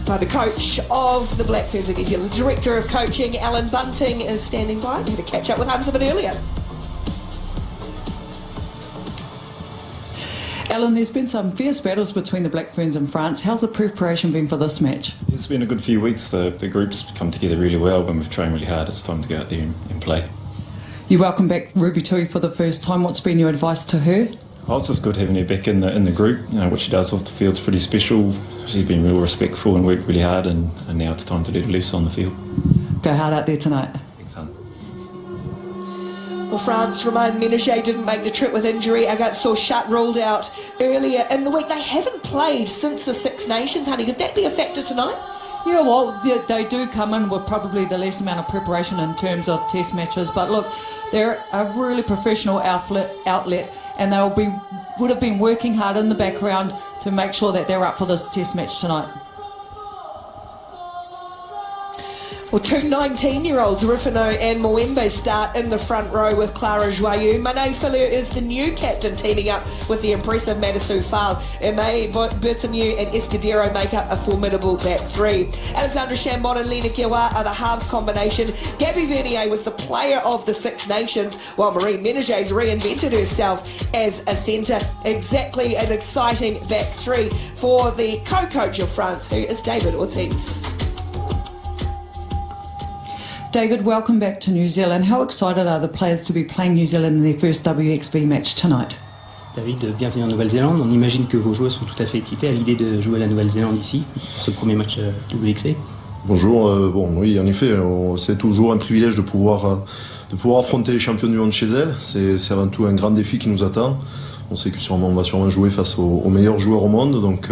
By the coach of the Black Ferns of New Zealand, Director of Coaching, Alan Bunting, is standing by. We had a catch up with Hans a bit earlier. Alan, there's been some fierce battles between the Black Ferns and France. How's the preparation been for this match? It's been a good few weeks. The group's come together really well. When we've trained really hard, it's time to go out there and play. You welcome back Ruby Tui for the first time. What's been your advice to her? Oh, it's just good having her back in the group. You know, what she does off the field's pretty special. She's been real respectful and worked really hard, and now it's time to let her loose on the field. Go hard out there tonight. Thanks, hon. Well, France, Romain Ménager didn't make the trip with injury. Agathe Shut ruled out earlier in the week. They haven't played since the Six Nations, honey. Could that be a factor tonight? Yeah, well, they do come in with probably the least amount of preparation in terms of test matches. But look, they're a really professional outlet, and would have been working hard in the background to make sure that they're up for this test match tonight. Well, two 19-year-olds, Rifino and Mwembe, start in the front row with Clara Joyeux. Mane Filu is the new captain, teaming up with the impressive Madisu Fal. Eme Bertamieu and Escudero make up a formidable back three. Alexandra Chambon and Lena Kiwa are the halves combination. Gabby Vernier was the player of the Six Nations, while Maureen Ménager's reinvented herself as a centre. Exactly an exciting back three for the co-coach of France, who is David Ortiz. David, welcome back to New Zealand. How excited are the players to be playing New Zealand in their first WXV match tonight? David, bienvenue en Nouvelle-Zélande. On imagine que vos joueurs sont tout à fait excités à l'idée de jouer la Nouvelle-Zélande ici, pour ce premier match WXV. Bonjour, bon oui en effet, c'est toujours un privilège de pouvoir affronter les champions du monde chez elles. C'est avant tout un grand défi qui nous attend. On sait que on va sûrement jouer face aux meilleurs joueurs au monde, donc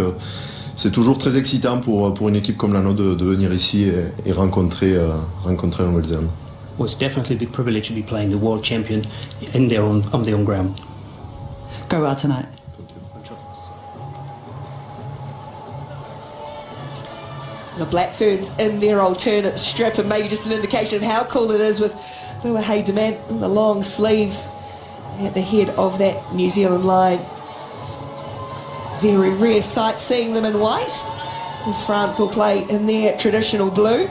c'est toujours très excitant pour une équipe comme la nôtre de venir ici et rencontrer la Nouvelle-Zélande. Well, it's definitely a big privilege to be playing the world champion on their own ground. Go well tonight. The Black Ferns in their alternate strip, and maybe just an indication of how cool it is with Lua Hay Demant in the long sleeves at the head of that New Zealand line. Very rare sight seeing them in white, as France will play in their traditional blue.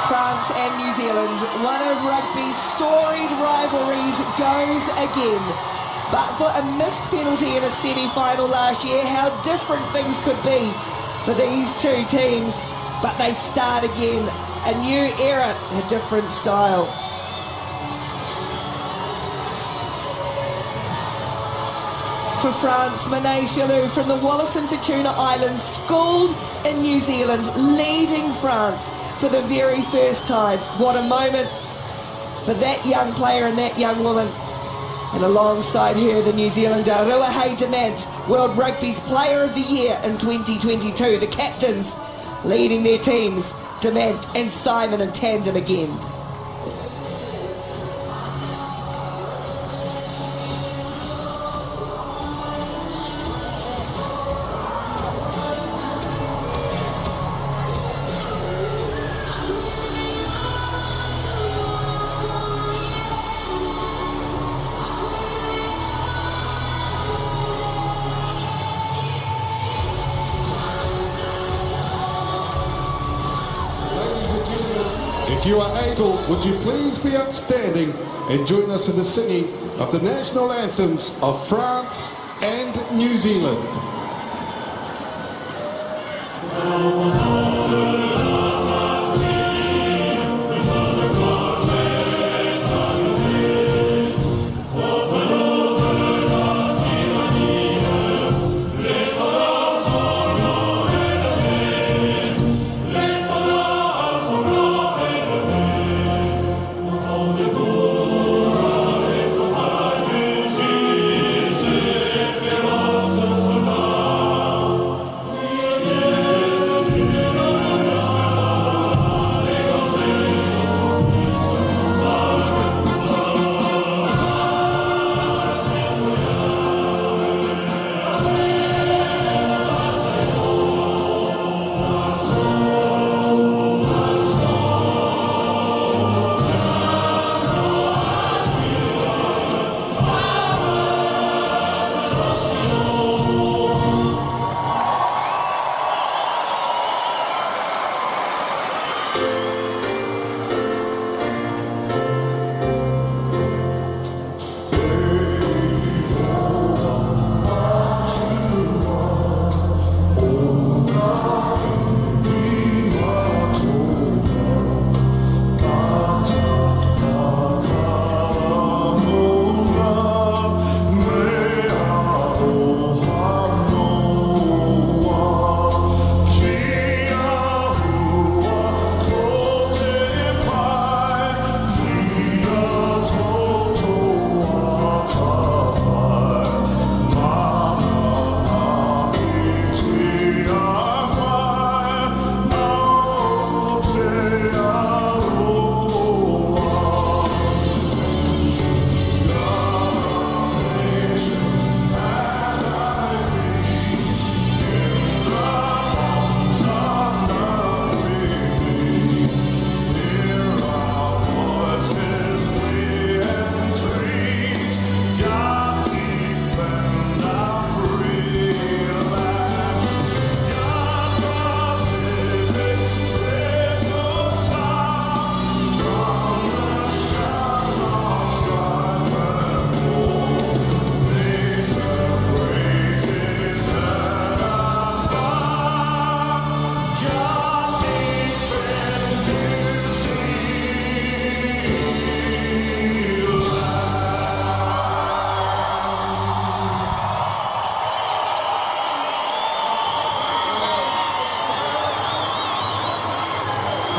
France and New Zealand, one of rugby's storied rivalries goes again. But for a missed penalty in a semi-final last year, how different things could be for these two teams. But they start again, a new era, a different style. For France, Mane Filu from the Wallis and Futuna Islands, schooled in New Zealand, leading France for the very first time. What a moment for that young player and that young woman. And alongside her, the New Zealander, Rua Hay Demant, World Rugby's Player of the Year in 2022. The captains leading their teams, Demant and Simon in tandem again. If you are able, would you please be upstanding and join us in the singing of the national anthems of France and New Zealand.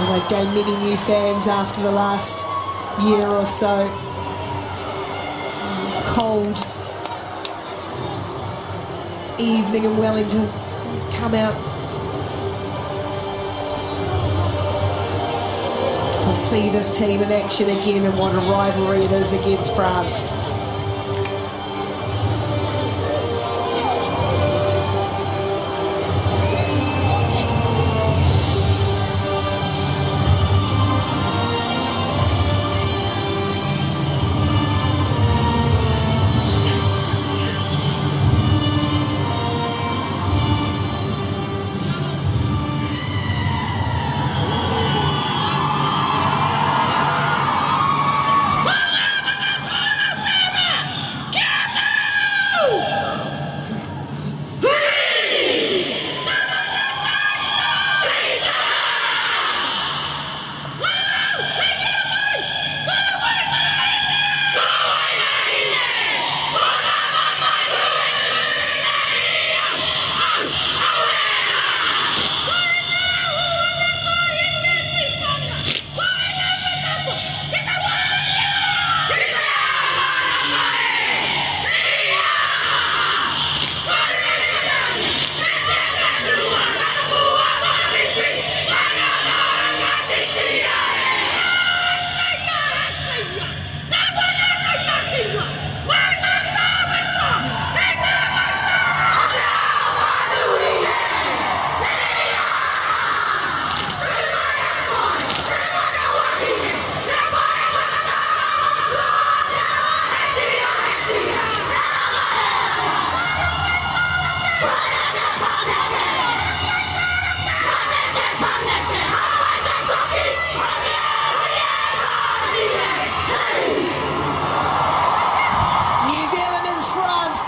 And they've gained many new fans after the last year or so. Cold evening in Wellington. Come out to see this team in action again, and what a rivalry it is against France.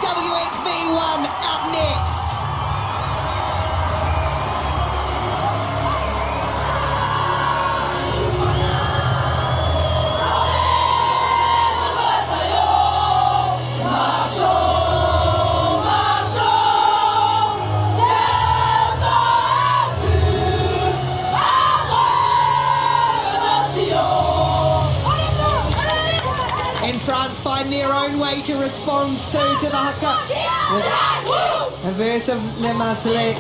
WXV1 up next. And France find their own way to respond to the haka. A verse of Le Marseillais.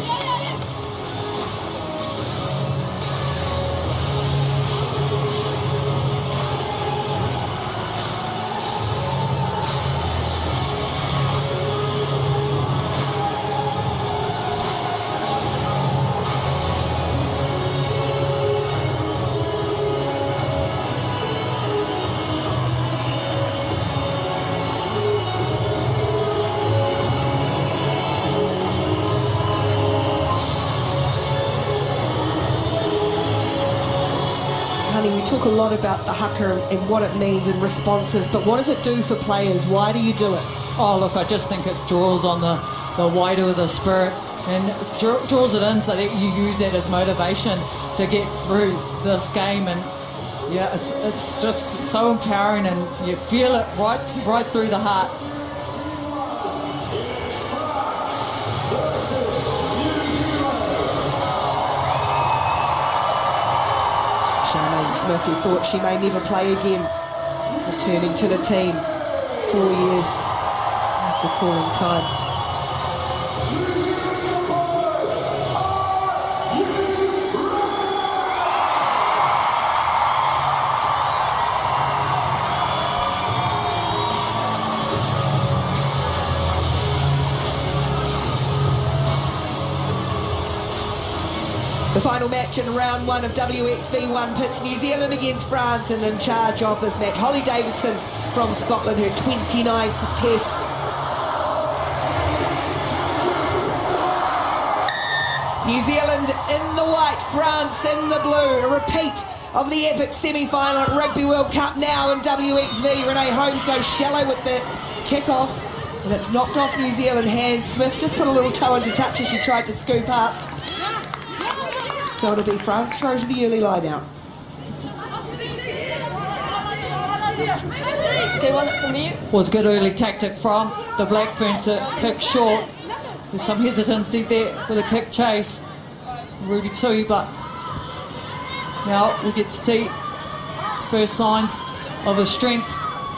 We talk a lot about the haka and what it means and responses, but what does it do for players? Why do you do it? Oh, look, I just think it draws on the wider of the spirit and draws it in so that you use that as motivation to get through this game. And yeah, it's just so empowering, and you feel it right through the heart. Smith, who thought she may never play again, returning to the team 4 years after calling time. The final match in round one of WXV1 pits New Zealand against France, and in charge of this match, Holly Davidson from Scotland, her 29th test. New Zealand in the white, France in the blue. A repeat of the epic semi-final at Rugby World Cup now in WXV. Renee Holmes goes shallow with the kick-off, and it's knocked off New Zealand hands. Smith just put a little toe into touch as she tried to scoop up. So it'll be France throws to the early line out. Was good early tactic from the Black Ferns to kick short. There's some hesitancy there with a kick chase. Ruby too, but Now we get to see first signs of the strength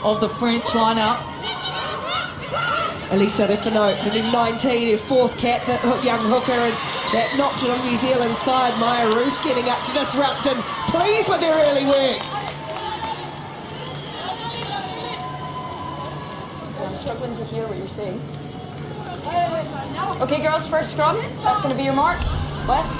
of the French line-out. Elisa Rifano, the 19, her fourth cap, that young hooker, and that knocked it on New Zealand's side. Maya Roos getting up to disrupt and pleased with their early work. I'm struggling to hear what you're saying. Okay, girls, first scrum. That's going to be your mark. Left.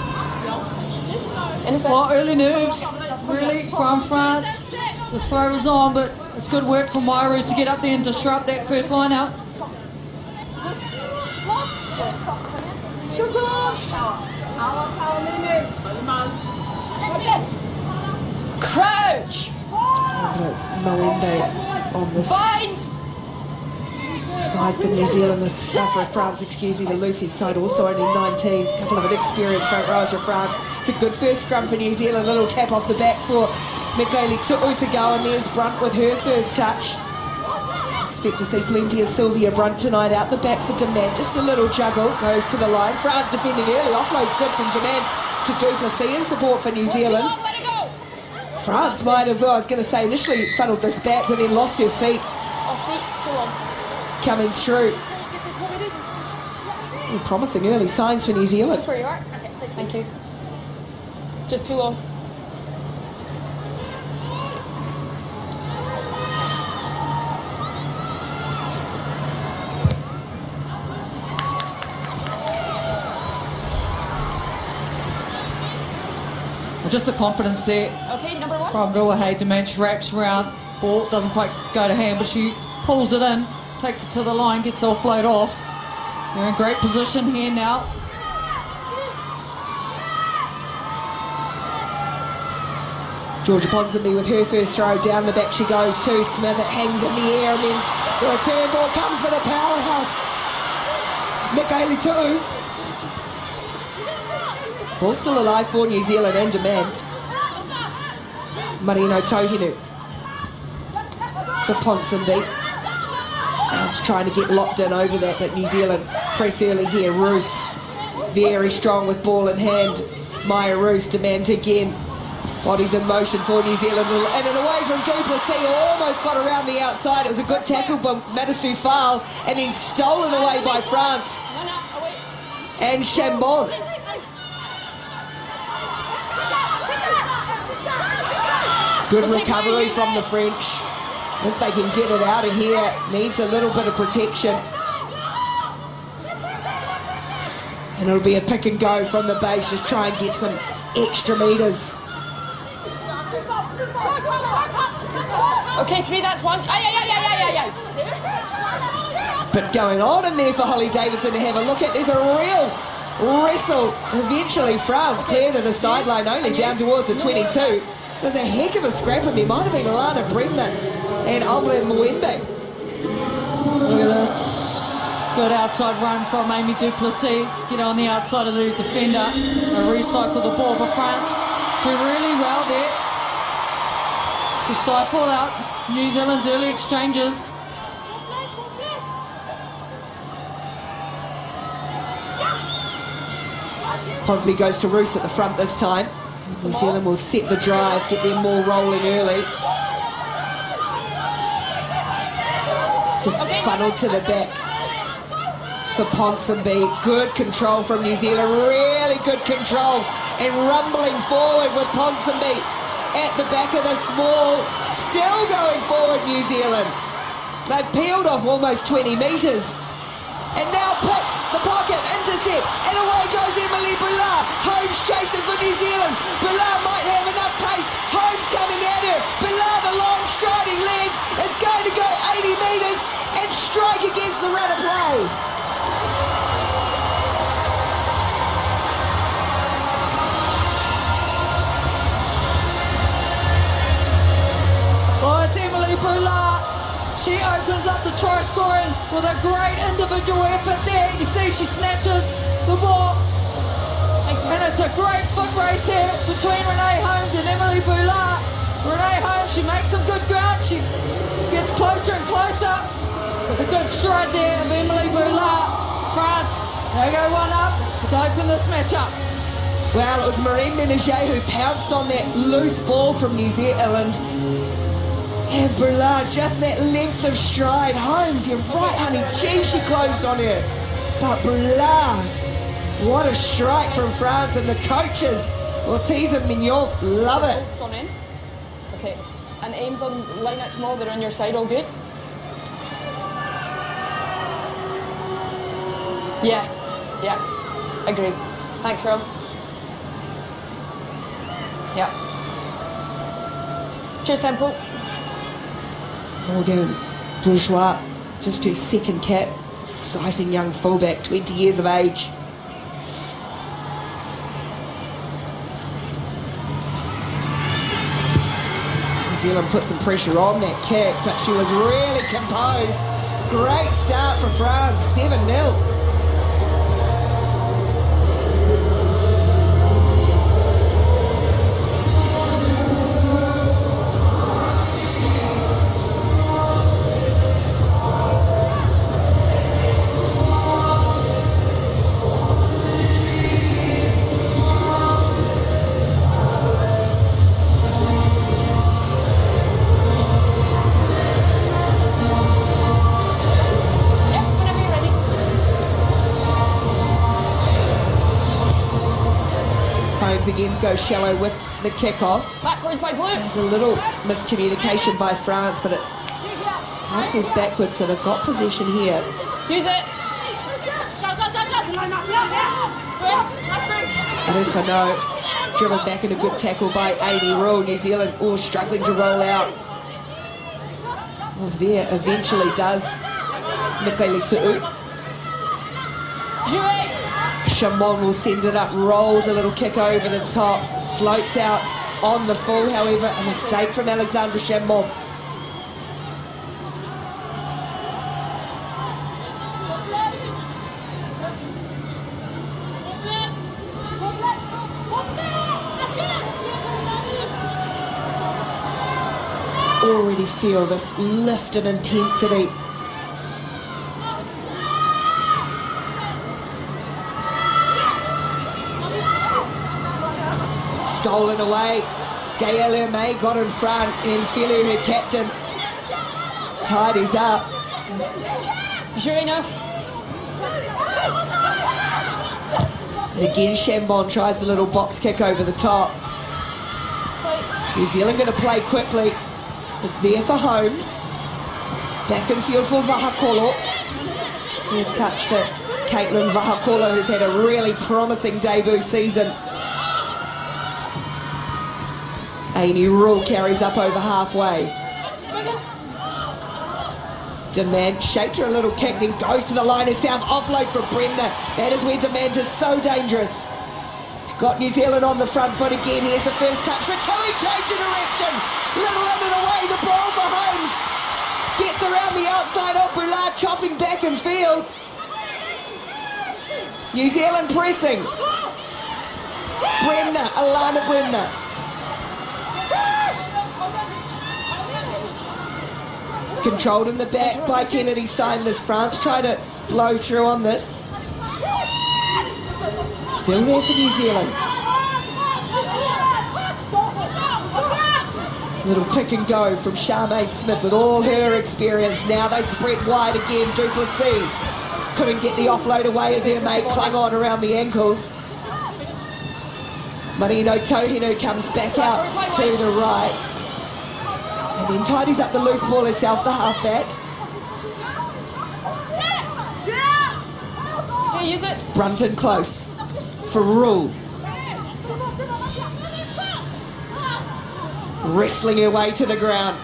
Anything? Well, early nerves, really, from France. The throw was on, but it's good work from Maya Roos to get up there and disrupt that first line-out. Crouch. Moende on this Bind. side for New Zealand, for France, excuse me, the Lucy side also only 19, a couple of inexperienced front rows for France. It's a good first scrum for New Zealand, a little tap off the back for Michaeli Tu'u to go, and there's Brunt with her first touch. Expect to see plenty of Sylvia Brunt tonight out the back for Demand. Just a little juggle, goes to the line. France defending early, offload's good from Demand to Duplessis in support for New Zealand. France might have, I was going to say, initially funneled this back but then lost her feet. Coming through. Promising early signs for New Zealand. That's where you are? Okay, thank you. Just too low. Just the confidence there. Okay, number one. From Ruahei. Dimanche wraps around, ball doesn't quite go to hand, but she pulls it in, takes it to the line, gets the offload off. They're in great position here now. Georgia Ponsonby with her first throw, down the back she goes to Smith, it hangs in the air, and then the return ball comes for the powerhouse Michaeli Tu'u. Ball still alive for New Zealand and Demand. Marino Tohinu for Ponsonby. France trying to get locked in over that, but New Zealand press early here. Roos very strong with ball in hand. Maya Roos, Demand again. Bodies in motion for New Zealand, and away from Duplessis, almost got around the outside. It was a good tackle by Madisou Fall, and then stolen away by France. And Chambon. Good recovery from the French. If they can get it out of here, needs a little bit of protection. And it'll be a pick and go from the base, just try and get some extra metres. Okay, 3, that's one. Aye. But going on in there for Holly Davidson to have a look at. There's a real wrestle. Eventually France cleared to the sideline only, down towards the 22. There's a heck of a scrap in there. Might have been Alana Bregman and Omri Mwembe. Look at this. Good outside run from Amy Duplessis to get on the outside of the defender and recycle the ball for France. Do really well there to stifle out New Zealand's early exchanges. Ponsonby goes to Roos at the front this time. New Zealand will set the drive, get them more rolling early. It's just funneled to the back for Ponsonby. Good control from New Zealand, really good control, and rumbling forward with Ponsonby at the back of the small, still going forward New Zealand. They've peeled off almost 20 metres. And now picks the pocket, intercept, and away goes Emily Boulard. Holmes chasing for New Zealand. Boulard might have enough pace. Holmes coming at her. Boulard, the long striding legs, is going to go 80 metres and strike against the run of play. Oh, it's Emily Boulard. She opens up the try scoring with a great individual effort there. You see she snatches the ball. And it's a great foot race here between Renee Holmes and Emily Boulard. Renee Holmes, she makes some good ground. She gets closer and closer with a good stride there of Emily Boulard. France, they go one up to open this match up. Well, it was Marie Menegé who pounced on that loose ball from New Zealand. And Brulard, just that length of stride. Holmes, you're right, honey. Gee, she closed on her. But Brulard, what a strike from France, and the coaches, Ortiz and Mignon, love it. Gone in. Okay. And aims on line out tomorrow, they're on your side, all good? Yeah. Agree. Thanks, girls. Yeah. Cheers, Temple. Morgan Bourgeois, just her second cap. Exciting young fullback, 20 years of age. New Zealand put some pressure on that kick, but she was really composed. Great start for France, 7-0. Again, go shallow with the kick-off. Backwards by Blue. There's a little miscommunication by France, but France is backwards, so they've got possession here. Use it. Rufano driven back in a good tackle by Amy Rule. New Zealand all struggling to roll out. Well, there eventually does Michaeli Tu'u. Chamon will send it up, rolls a little kick over the top, floats out on the full, however, a mistake from Alexandra Chamon. Already feel this lift in intensity. Stolen away. Gaëlle Hermé got in front, and Felu, her captain, tidies up. Sure enough. And again, Chambon tries the little box kick over the top. New Zealand going to play quickly. It's there for Holmes. Back in field for Vahakolo. Here's touch for Caitlin Vahakolo, who's had a really promising debut season. Amy Rule carries up over halfway. Demand shaped her a little kick, then goes to the line of sound. Offload for Bremner. That is where Demand is so dangerous. She's got New Zealand on the front foot again. Here's the first touch for Tilly. Change of direction. Little in and away. The ball for Holmes. Gets around the outside of Brulard, chopping back in field. New Zealand pressing. Bremner, Alana Bremner. Controlled in the back by Kennedy Simon as France try to blow through on this. Still there for New Zealand. Little pick and go from Charmaine Smith with all her experience. Now they spread wide again. Duplessis couldn't get the offload away as her mate clung on around the ankles. Marino Tohinu comes back out to the right. And then tidies up the loose ball herself, the halfback. Yeah, use it. Brunton close for Rule. Wrestling her way to the ground.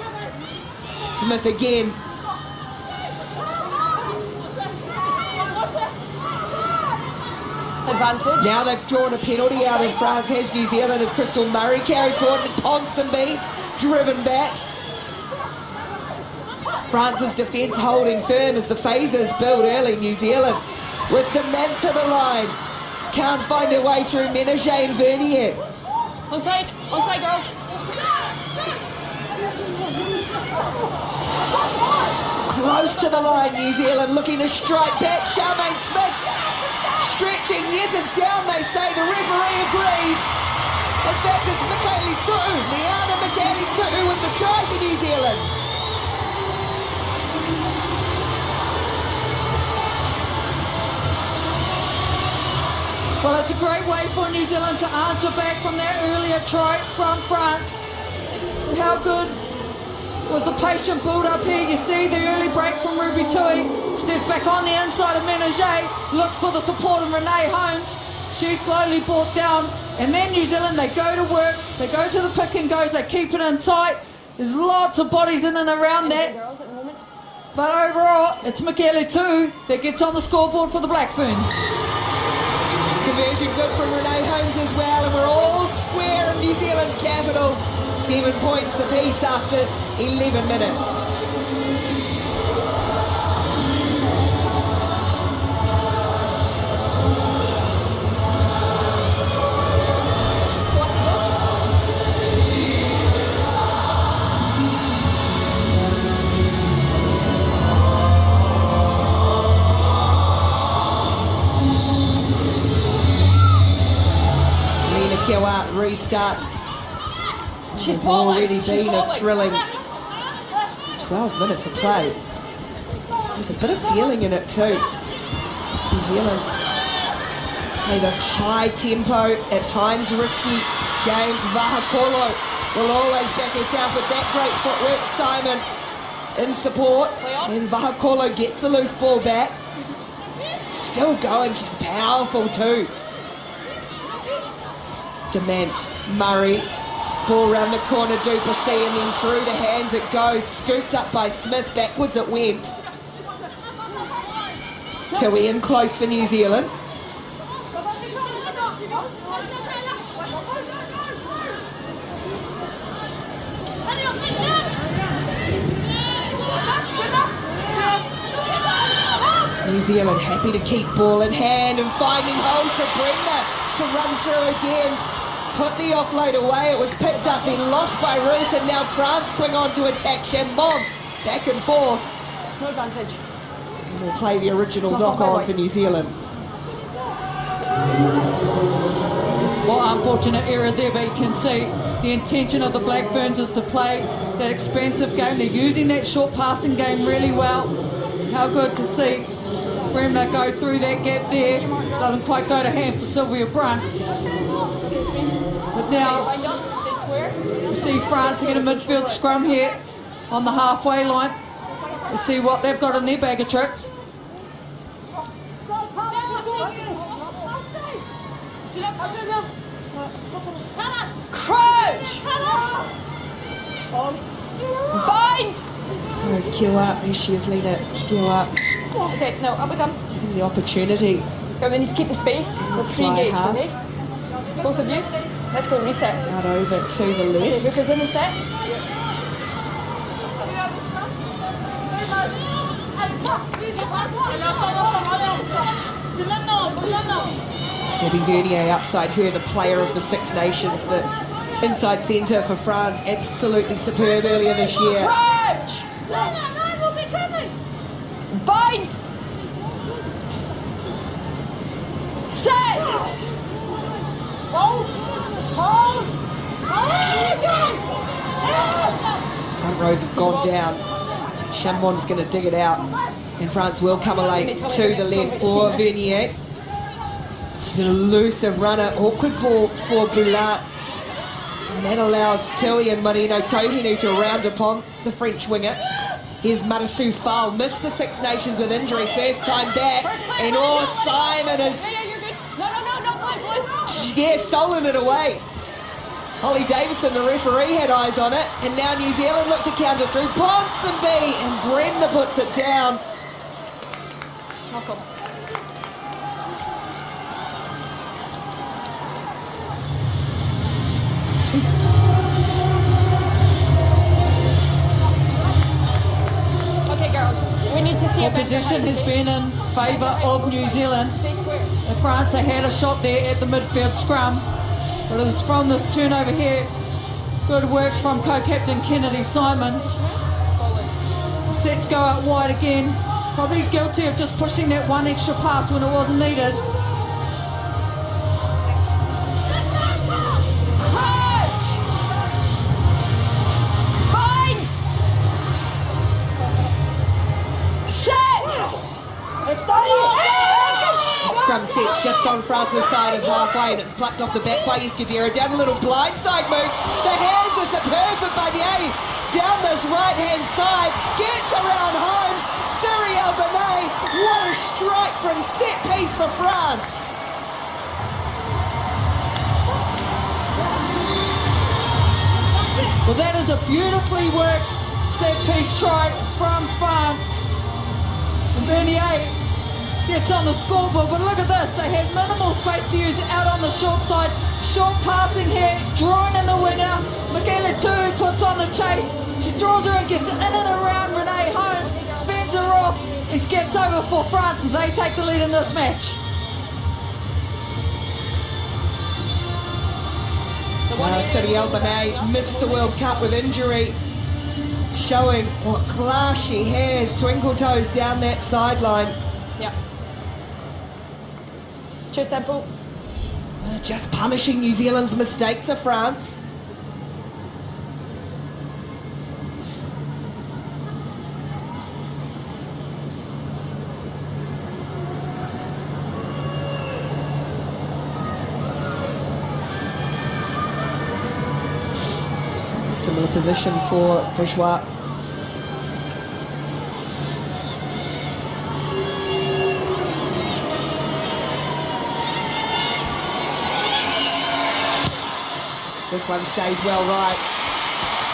Smith again. Advantage. Now they've drawn a penalty out in France, has New Zealand, as Crystal Murray carries forward and Ponsonby driven back. France's defence holding firm as the phasers build early. New Zealand with Dement to the line. Can't find her way through Menegé and Vernier. Onside girls. Close to the line, New Zealand looking to strike back. Charmaine Smith stretching. Yes, it's down, they say. The referee agrees. In fact, it's Michaeli Tu'u, Liana Michaeli Tu'u with the try for New Zealand. Well, it's a great way for New Zealand to answer back from that earlier try from France. How good was the patient build-up here? You see the early break from Ruby Tui. Steps back on the inside of Menage, looks for the support of Renee Holmes. She's slowly brought down. And then New Zealand, they go to work, they go to the pick and goes, they keep it in sight. There's lots of bodies in and around that. But overall, it's Michaeli Tu'u that gets on the scoreboard for the Black Ferns. Conversion good from Renee Holmes as well, and we're all square in New Zealand's capital. 7 points apiece after 11 minutes. Kiwa restarts. It's already been a thrilling 12 minutes of play. There's a bit of feeling in it too. New Zealand play this high tempo, at times risky game. Vahakolo will always back herself with that great footwork. Simon in support, and Vahakolo gets the loose ball back. Still going, she's powerful too. Dement, Murray, ball round the corner, Duplessis, and then through the hands it goes, scooped up by Smith, backwards it went. Tui in close for New Zealand. New Zealand happy to keep ball in hand and finding holes for Brenda to run through again. Put the offload away, it was picked up, then lost by Roos, and now France swing on to attack. Chambon back and forth. No advantage. And we'll play the original dock on for New Zealand. Well, unfortunate error there, but you can see the intention of the Black Ferns is to play that expansive game. They're using that short passing game really well. How good to see Bremner go through that gap there. Doesn't quite go to hand for Sylvia Brunt. But now we see France to get a midfield scrum here on the halfway line. We'll see what they've got in their bag of tricks. Crouch! Bind! So Kiwa, there she is, Lena. Kiwa Okay, no, up we come. having the opportunity. Okay, we need to keep the space. We're Fly pre-engaged, half. okay? Both of you. Let's go reset. Out over to the Okay, left. Rufus in the set. Gabby Vernier outside her, the player of the Six Nations, the inside centre for France. Absolutely superb earlier this year. Crouch! We'll be coming! Bind! Set! Front rows have gone down. Chambon's going to dig it out. And France will come away to the left for Vernier. She's an elusive runner. Awkward ball for Boulat. And that allows Tui and Marino Tohinu to round upon the French winger. Here's Marasu Fal. Missed the Six Nations with injury. First time back. And Simon is... Yeah, stolen it away. Holly Davidson, the referee, had eyes on it. And now New Zealand look to counter through Ponsonby. And Brenda puts it down. Malcolm. Okay, girls, we need to see The a better position height, has okay? been in favour of New Zealand. Stay clear. France had a shot there at the midfield scrum, but it was from this turnover here. Good work from co-captain Kennedy Simon. Sets go out wide again. Probably guilty of just pushing that one extra pass when it wasn't needed. It's just on France's side of halfway, and it's plucked off the back by Escudero. Down a little blindside move. The hands are superb for Bagnier. Down this right-hand side, gets around Holmes. Cyril Benet, what a strike from set piece for France. Well, that is a beautifully worked set-piece try from France. And Bernier gets on the scoreboard, but look at this. They had minimal space to use out on the short side. Short passing here, drawing in the winger. Michaela Tui puts on the chase. She draws her and gets in and around Renee Holmes. Fends her off. She gets over for France, and they take the lead in this match. Cyril Benet missed the World Cup with injury, showing what class she has. Twinkle toes down that sideline. Yep. Cheers, tempo. Just punishing New Zealand's mistakes of France. Similar position for Bourgeois. This one stays well right.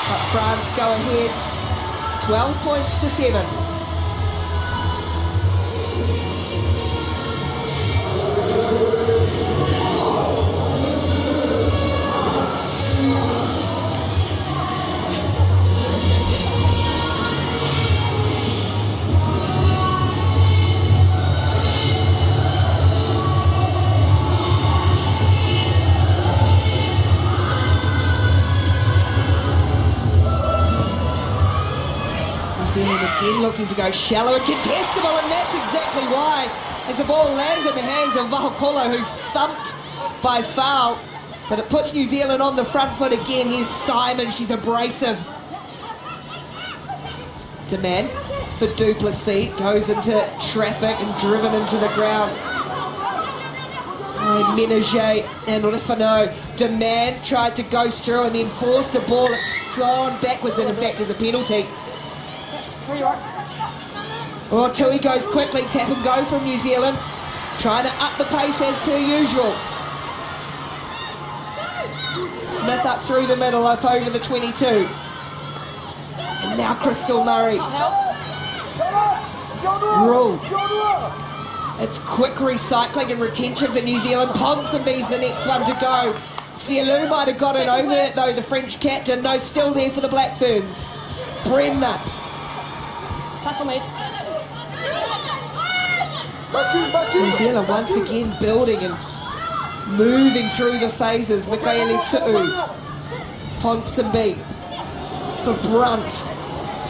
But France go ahead 12 points to 7. Again looking to go shallow and contestable, and that's exactly why, as the ball lands in the hands of Vahokolo, who's thumped by foul, but it puts New Zealand on the front foot again. Here's Simon, she's abrasive. Demand for Duplessis, goes into traffic and driven into the ground. Ménager and Rifano. Demand tried to go through and then forced the ball. It's gone backwards, and in fact there's a penalty. Here you are. Oh, Tui goes quickly, tap and go from New Zealand. Trying to up the pace as per usual. Smith up through the middle, up over the 22. And now Crystal Murray. Rule. It's quick recycling and retention for New Zealand. Ponsonby's the next one to go. Fialou might have got it over it though, the French captain. No, still there for the Black Ferns. Bremner. Tackle made. New Zealand once again building and moving through the phases. Michaeli Tu'u. Ponsonby for Brunt.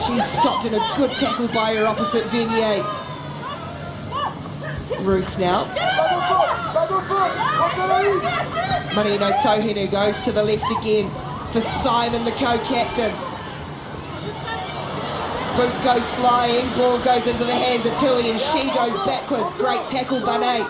She's stopped in a good tackle by her opposite Vernier. Roos now. Marino Tohinu goes to the left again for Simon, the co-captain. Boot goes flying, ball goes into the hands of Tui, and she goes backwards. Great tackle, Benet.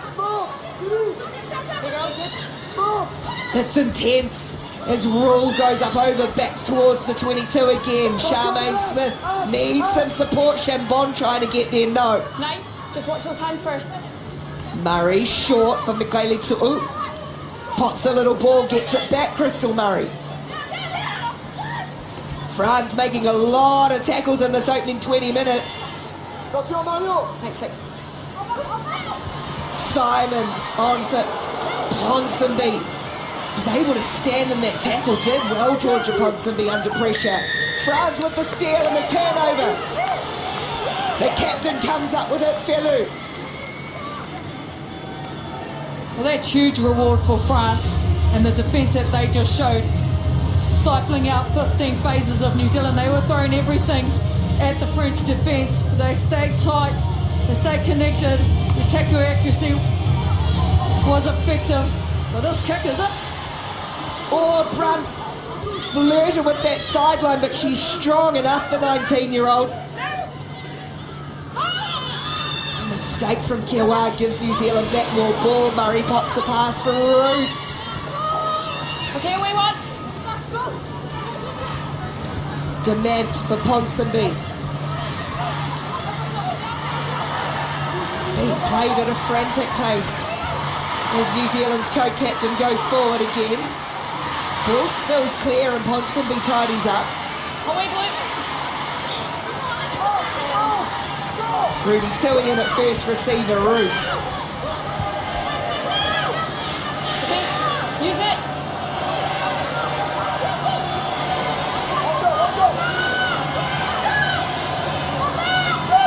It's intense as Rule goes up over back towards the 22 again. Charmaine Smith needs some support. Chambon trying to get there, no. 9, just watch those hands first. Murray short for Michaeli Tu'u. Pots a little ball, gets it back, Crystal Murray. France making a lot of tackles in this opening 20 minutes. Next 6. Simon on for Ponsonby. Was able to stand in that tackle. Did well, Georgia Ponsonby under pressure. France with the steal and the turnover. The captain comes up with it, Fialou. Well, that's huge reward for France and the defence that they just showed. Stifling out 15 phases of New Zealand. They were throwing everything at the French defence. They stayed tight, they stayed connected. The tackle accuracy was effective. But this kick is it. Oh, Brunt flirted with that sideline, but she's strong enough, the 19-year-old. Mistake from Kiwa gives New Zealand back more ball. Murray pops the pass for Roos. Okay, away one. Demand for Ponsonby. It's being played at a frantic pace as New Zealand's co-captain goes forward again. Ball spills clear and Ponsonby tidies up. Away, Blue. Ruby Tui in at first receiver, Roos. Okay, use it.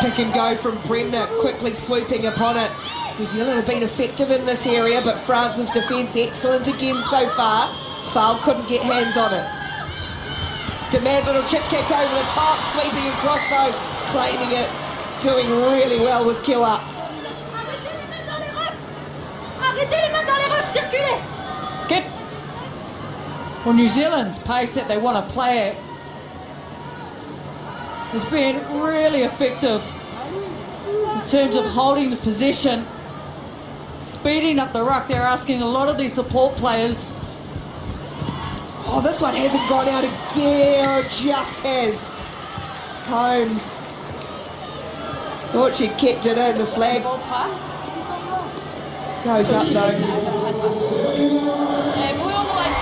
Pick and go from Bremner, quickly swooping upon it. New Zealand have been effective in this area, but France's defence excellent again so far. Fowle couldn't get hands on it. Demand little chip kick over the top, sweeping across though, claiming it. Doing really well was Kiwa. Good. Well, New Zealand's pace that they want to play it has been really effective in terms of holding the possession, speeding up the ruck. They're asking a lot of these support players. Oh, this one hasn't gone out of gear, or just has. Holmes. Thought she kept it in, the flag Ball pass. goes up though. Blue on the line.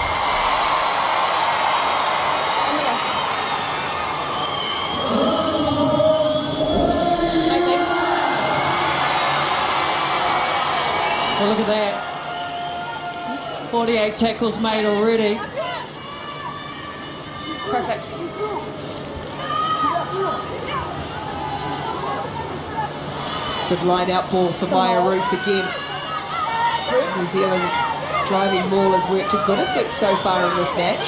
On the line. Nice save. Well, look at that. 48 tackles made already. Perfect. Good line out ball for Maya Roos again. New Zealand's driving maul has worked to good effect so far in this match.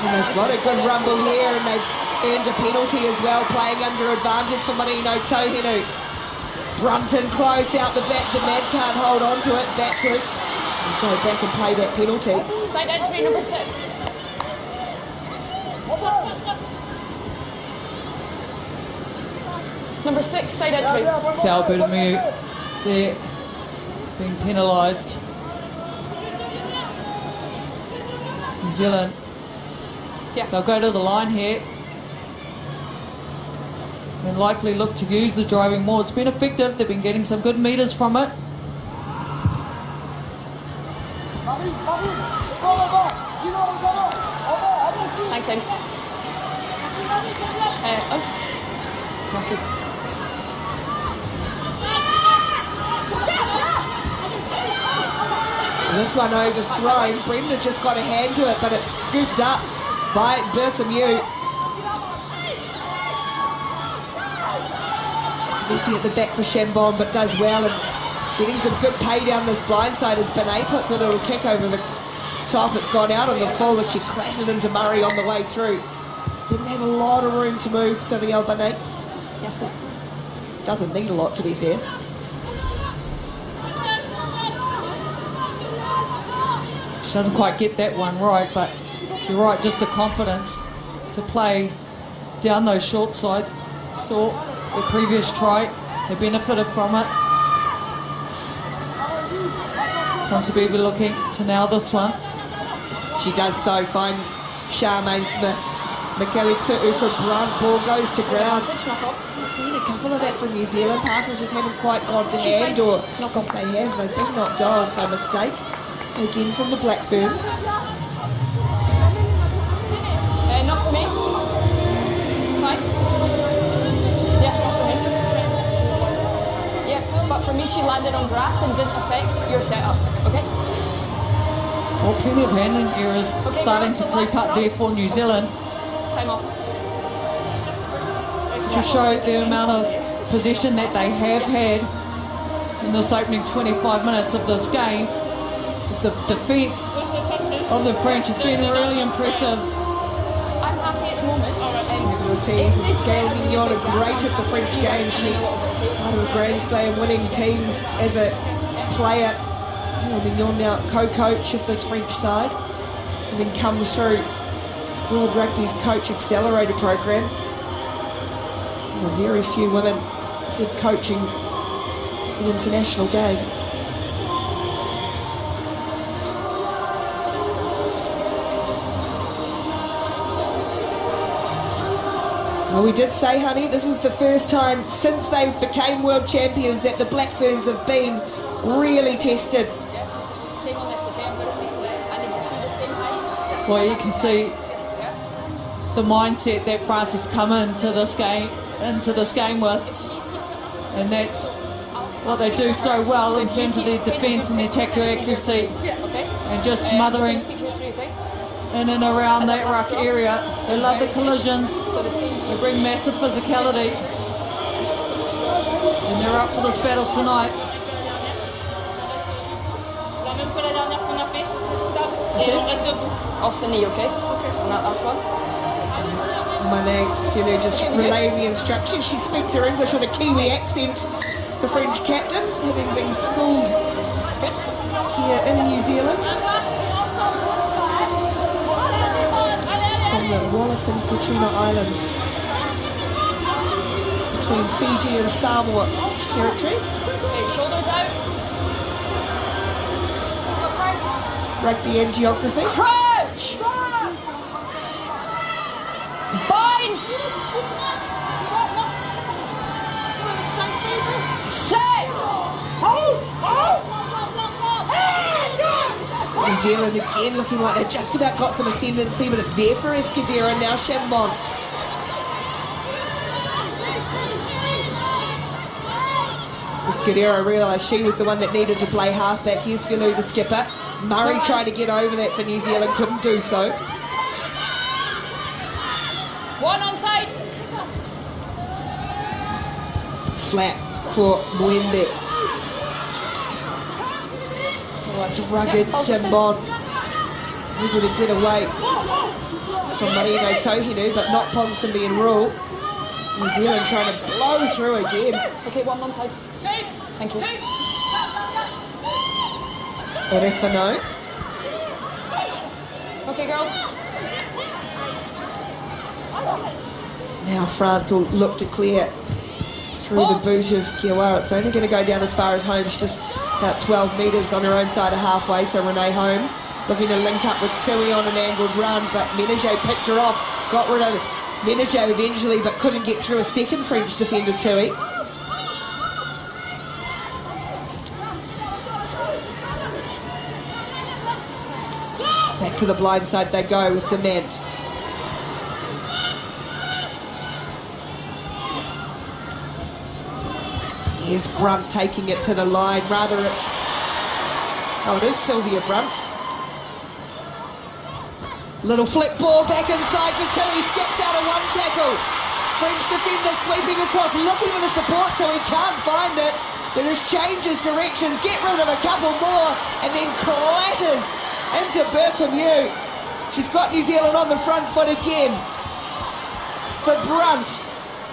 And they've got a good rumble here and they've earned a penalty as well, playing under advantage for Marino Tohenu. Brunton close out the back, Demand can't hold on to it, backwards. And go back and play that penalty. Side entry number 6. Number 6, side entry. Sal Bertamu there being penalised. New Zealand, they'll go to the line here and likely look to use the driving more. It's been effective. They've been getting some good metres from it. Nice save. That's it. This one overthrown. Bremner just got a hand to it, but it's scooped up by Berthamew. It's messy at the back for Chambon, but does well and getting some good pay down this blind side as Benet puts a little kick over the top. It's gone out on the full as she clattered into Murray on the way through. Didn't have a lot of room to move, Samuel Benet. Yes, it doesn't need a lot, to be fair. She doesn't quite get that one right, but you're right, just the confidence to play down those short sides. Saw the previous try, they benefited from it. Wants to be looking to now this one. She does so, finds Charmaine Smith. Michaeli Tu'u for Brunt, ball goes to ground. We've seen a couple of that from New Zealand. Passes just haven't quite gone to hand, or if they have, they've been knocked on, so mistake. Again from the Black Ferns. Not for me. Fine. Yeah, not for me. Yeah, but for me she landed on grass and didn't affect your setup, okay? Well, plenty of handling errors starting to creep up there for New Zealand. Time off. To show the amount of possession that they have had in this opening 25 minutes of this game. The defence of the French has been really impressive. I'm happy at the moment. Gail Mignon, a great at the French game. She part of the Grand Slam winning teams as a player. Gail Mignon now co-coach of this French side, and then comes through World Rugby's Coach Accelerator program. There are very few women head coaching an international game. Well, we did say, honey, this is the first time since they became world champions that the Blackburns have been really tested. Same on this, okay? I'm going to speak to them. I need to see the same height. Well, you can see the mindset that France has come into this game with, and that's what they do so well in terms of their defence and their tackle accuracy, and just smothering in and around that ruck area. They love the collisions, they bring massive physicality, and they're up for this battle tonight. Off the knee, okay? And that last one. Monet just relaying the instructions. She speaks her English with a Kiwi accent, the French captain, having been schooled here in New Zealand from the Wallis and Futuna Islands between Fiji and Samoa territory. Okay, shoulders out. Rugby and geography. Crouch! Bind! Set! New Zealand again looking like they've just about got some ascendancy, but it's there for Escudero and now Chambon. Escudero realised she was the one that needed to play halfback. Here's Filu, the skipper. Murray trying to get over that for New Zealand, couldn't do so. One onside. Flat for Mwembe. Oh, it's rugged Chambon. Able to get away from Marino Tohinu, but not Ponsonby and Rule. New Zealand trying to blow through again. Okay, one onside. Thank you. Orefano. Okay, girls. Now France will look to clear through the boot of Kiawara. It's only going to go down as far as Holmes, just about 12 metres on her own side of halfway. So Renee Holmes looking to link up with Tui on an angled run, but Menege picked her off, got rid of Menege eventually, but couldn't get through a second French defender, Tui. Back to the blind side they go with Dement. Here's Brunt taking it to the line. Rather it's... Oh, it is Sylvia Brunt. Little flick ball back inside for Tilly. Skips out of one tackle. French defender sweeping across, looking for the support, so he can't find it. So just changes directions, get rid of a couple more, and then clatters into Berthamew. She's got New Zealand on the front foot again. For Brunt.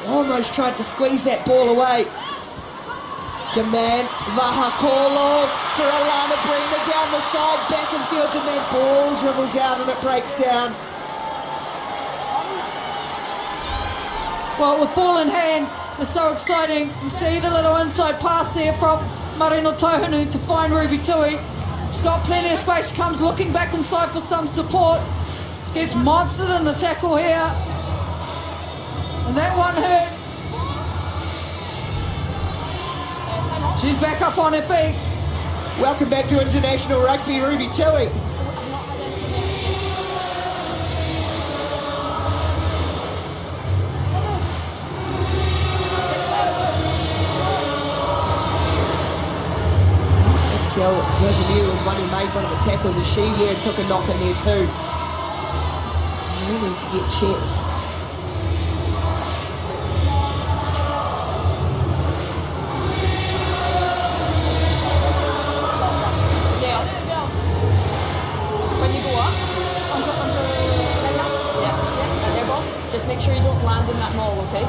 Almost tried to squeeze that ball away. Demand Vahakolo for Alana Brina down the side, back and field. Demand ball dribbles out and it breaks down. Well, with ball in hand, it's so exciting. You see the little inside pass there from Marino Tohunu to find Ruby Tui. She's got plenty of space. She comes looking back inside for some support. Gets monstered in the tackle here. And that one hurt. She's back up on her feet. Welcome back to international rugby, Ruby Tui. Berthamew was one who made one of the tackles as she took a knock in there too. You need to get checked. When you go up, just make sure you don't land in that maul, okay?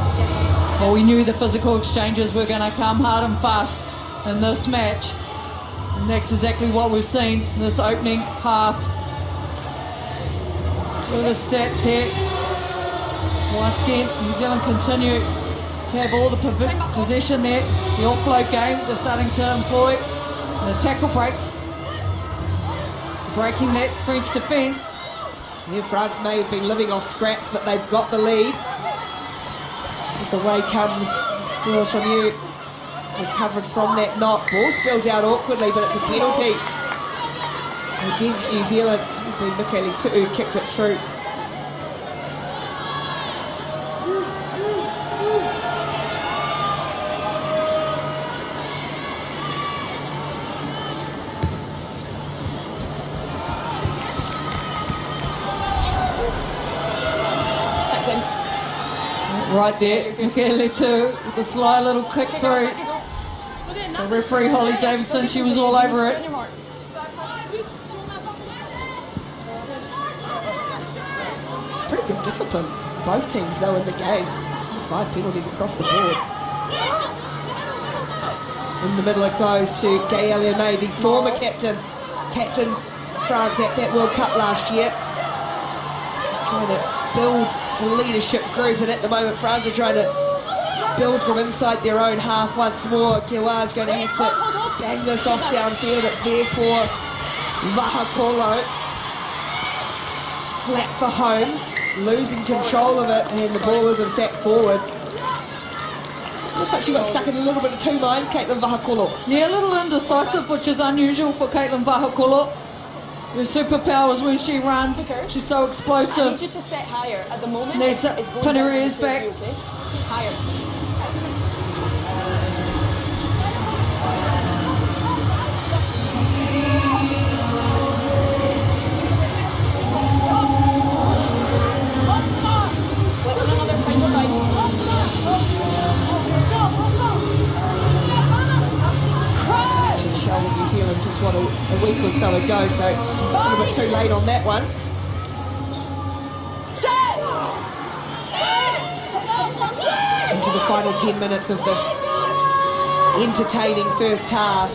Well, we knew the physical exchanges were going to come hard and fast in this match. And that's exactly what we've seen in this opening half. Look at the stats here. Once again, New Zealand continue to have all the possession there. The offload game they're starting to employ. And the tackle breaks. Breaking that French defence. Yeah, France may have been living off scraps, but they've got the lead. As away comes Lemieux. Recovered from that knock. Ball spills out awkwardly, but it's a penalty against New Zealand. It'll be Michaeli Tu'u kicked it through. Right there, Michaeli Tu'u with a sly little kick through. The referee Holly Davidson, she was all over it. Pretty good discipline, both teams though in the game. 5 penalties across the board. In the middle it goes to Gaël Aimé, the former captain France at that World Cup last year. Trying to build a leadership group, and at the moment France are trying to build from inside their own half once more. Kiwa's going to have to bang this off downfield. It's there for Vahakolo. Flat for Holmes, losing control of it, and the ball is in fact forward. Looks like she got stuck in a little bit of two minds, Caitlin Vahakolo. Yeah, a little indecisive, which is unusual for Caitlin Vahakolo. Her superpowers when she runs. She's so I explosive. need you to set higher. At the moment, Needs it. it's going Pin her down ears to back. you, okay? Higher. Let another final ride. New Zealand just what a week or so ago, so a little bit too late on that one. Set! Into the final 10 minutes of this entertaining first half.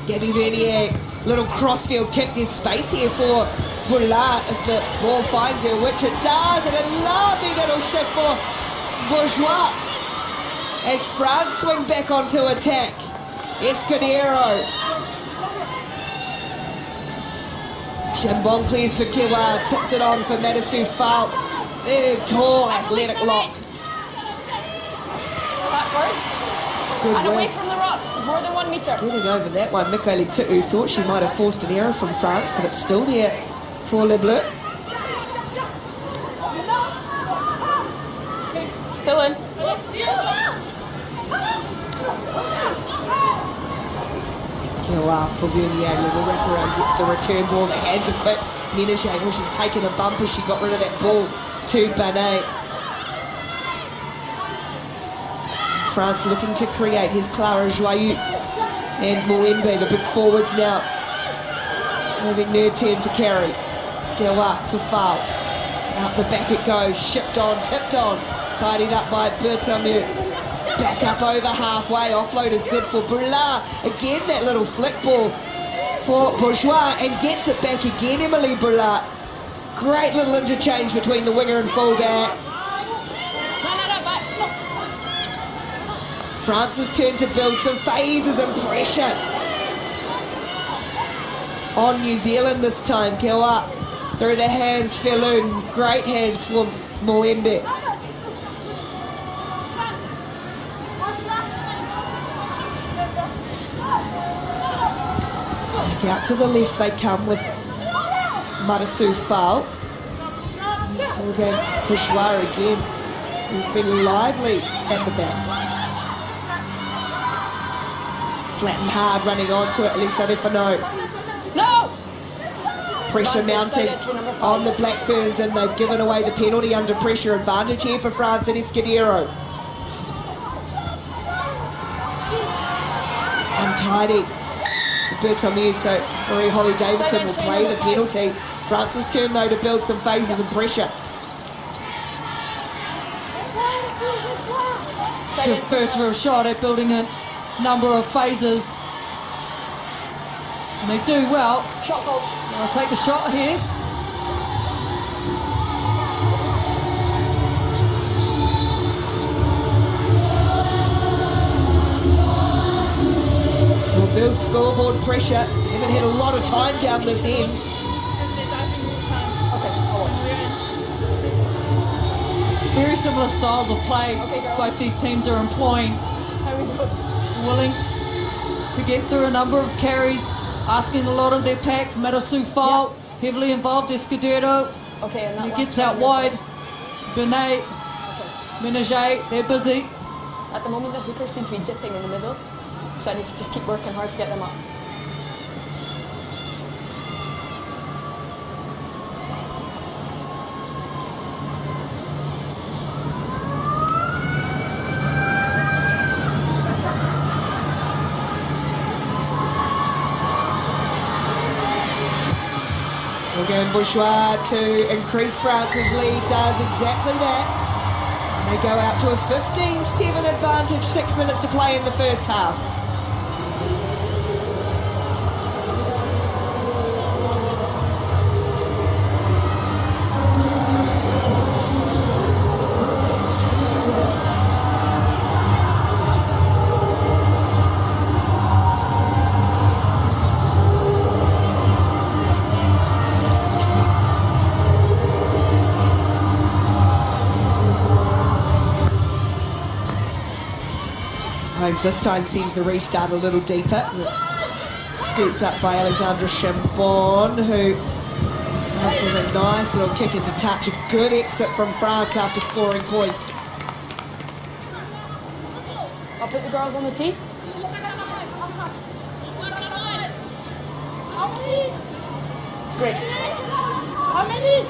Gabby Vernier, little crossfield kick. There's space here for Boulard if the ball finds her, which it does, and a lovely little shift for Bourgeois as France swing back onto attack. Escudero. Chambon clears for Kiwa, tips it on for Madisu Fall. Big, tall, athletic lock. Backwards. Good And away work. from the rock. More than 1 metre. Getting over that one, Michaeli Tu'u thought she might have forced an error from France, but it's still there for Les Bleus. Still in. Kiwa for Vernier, little wrap around, gets the return ball, the hands are quick. Menage, well, she's taken a bump as she got rid of that ball to Banet. France looking to create. Here's Clara Joyeux and Moembe, the big forwards now. Having their turn to carry. Kiwa for Fall. Out the back it goes, shipped on, tipped on. Tidied up by Bertamu. Back up over halfway, offload is good for Boulard. Again, that little flick ball for Bourgeois, and gets it back again, Emily Boulard. Great little interchange between the winger and fullback. France's turn to build some phases and pressure on New Zealand this time. Kiwa through the hands, Feloon. Great hands for Moembe. Out to the left they come with Madisu Fall. Small game Bourgeois again. He's been lively at the back. Flat and hard running onto it, Lisa Refano. No! Pressure mounting on the Black Ferns, and they've given away the penalty under pressure. Advantage here for France and Escudero. Untidy. Bertomieu, so Marie Holly Davidson will play the penalty. France's turn though to build some phases and pressure. It's her first real shot at building a number of phases. And they do well. Shot called. I'll take the shot here. build scoreboard pressure. Haven't had a lot of time down this end. Okay, I'll watch. Very similar styles of play both these teams are employing. How we go? Willing to get through a number of carries, asking a lot of their pack. Marasu Fal, heavily involved, Escudero. Okay, and that He last gets one out on your wide. side. Benet, Menage, they're busy. At the moment, the hookers seem to be dipping in the middle, so I need to just keep working hard to get them up. Again, Bourgeois to increase France's lead does exactly that. And they go out to a 15-7 advantage, 6 minutes to play in the first half. Holmes this time sees the restart a little deeper. It's scooped up by Alexandra Chambon, who answers a nice little kick into touch. A good exit from France after scoring points. I'll put the girls on the tee. Great. How many?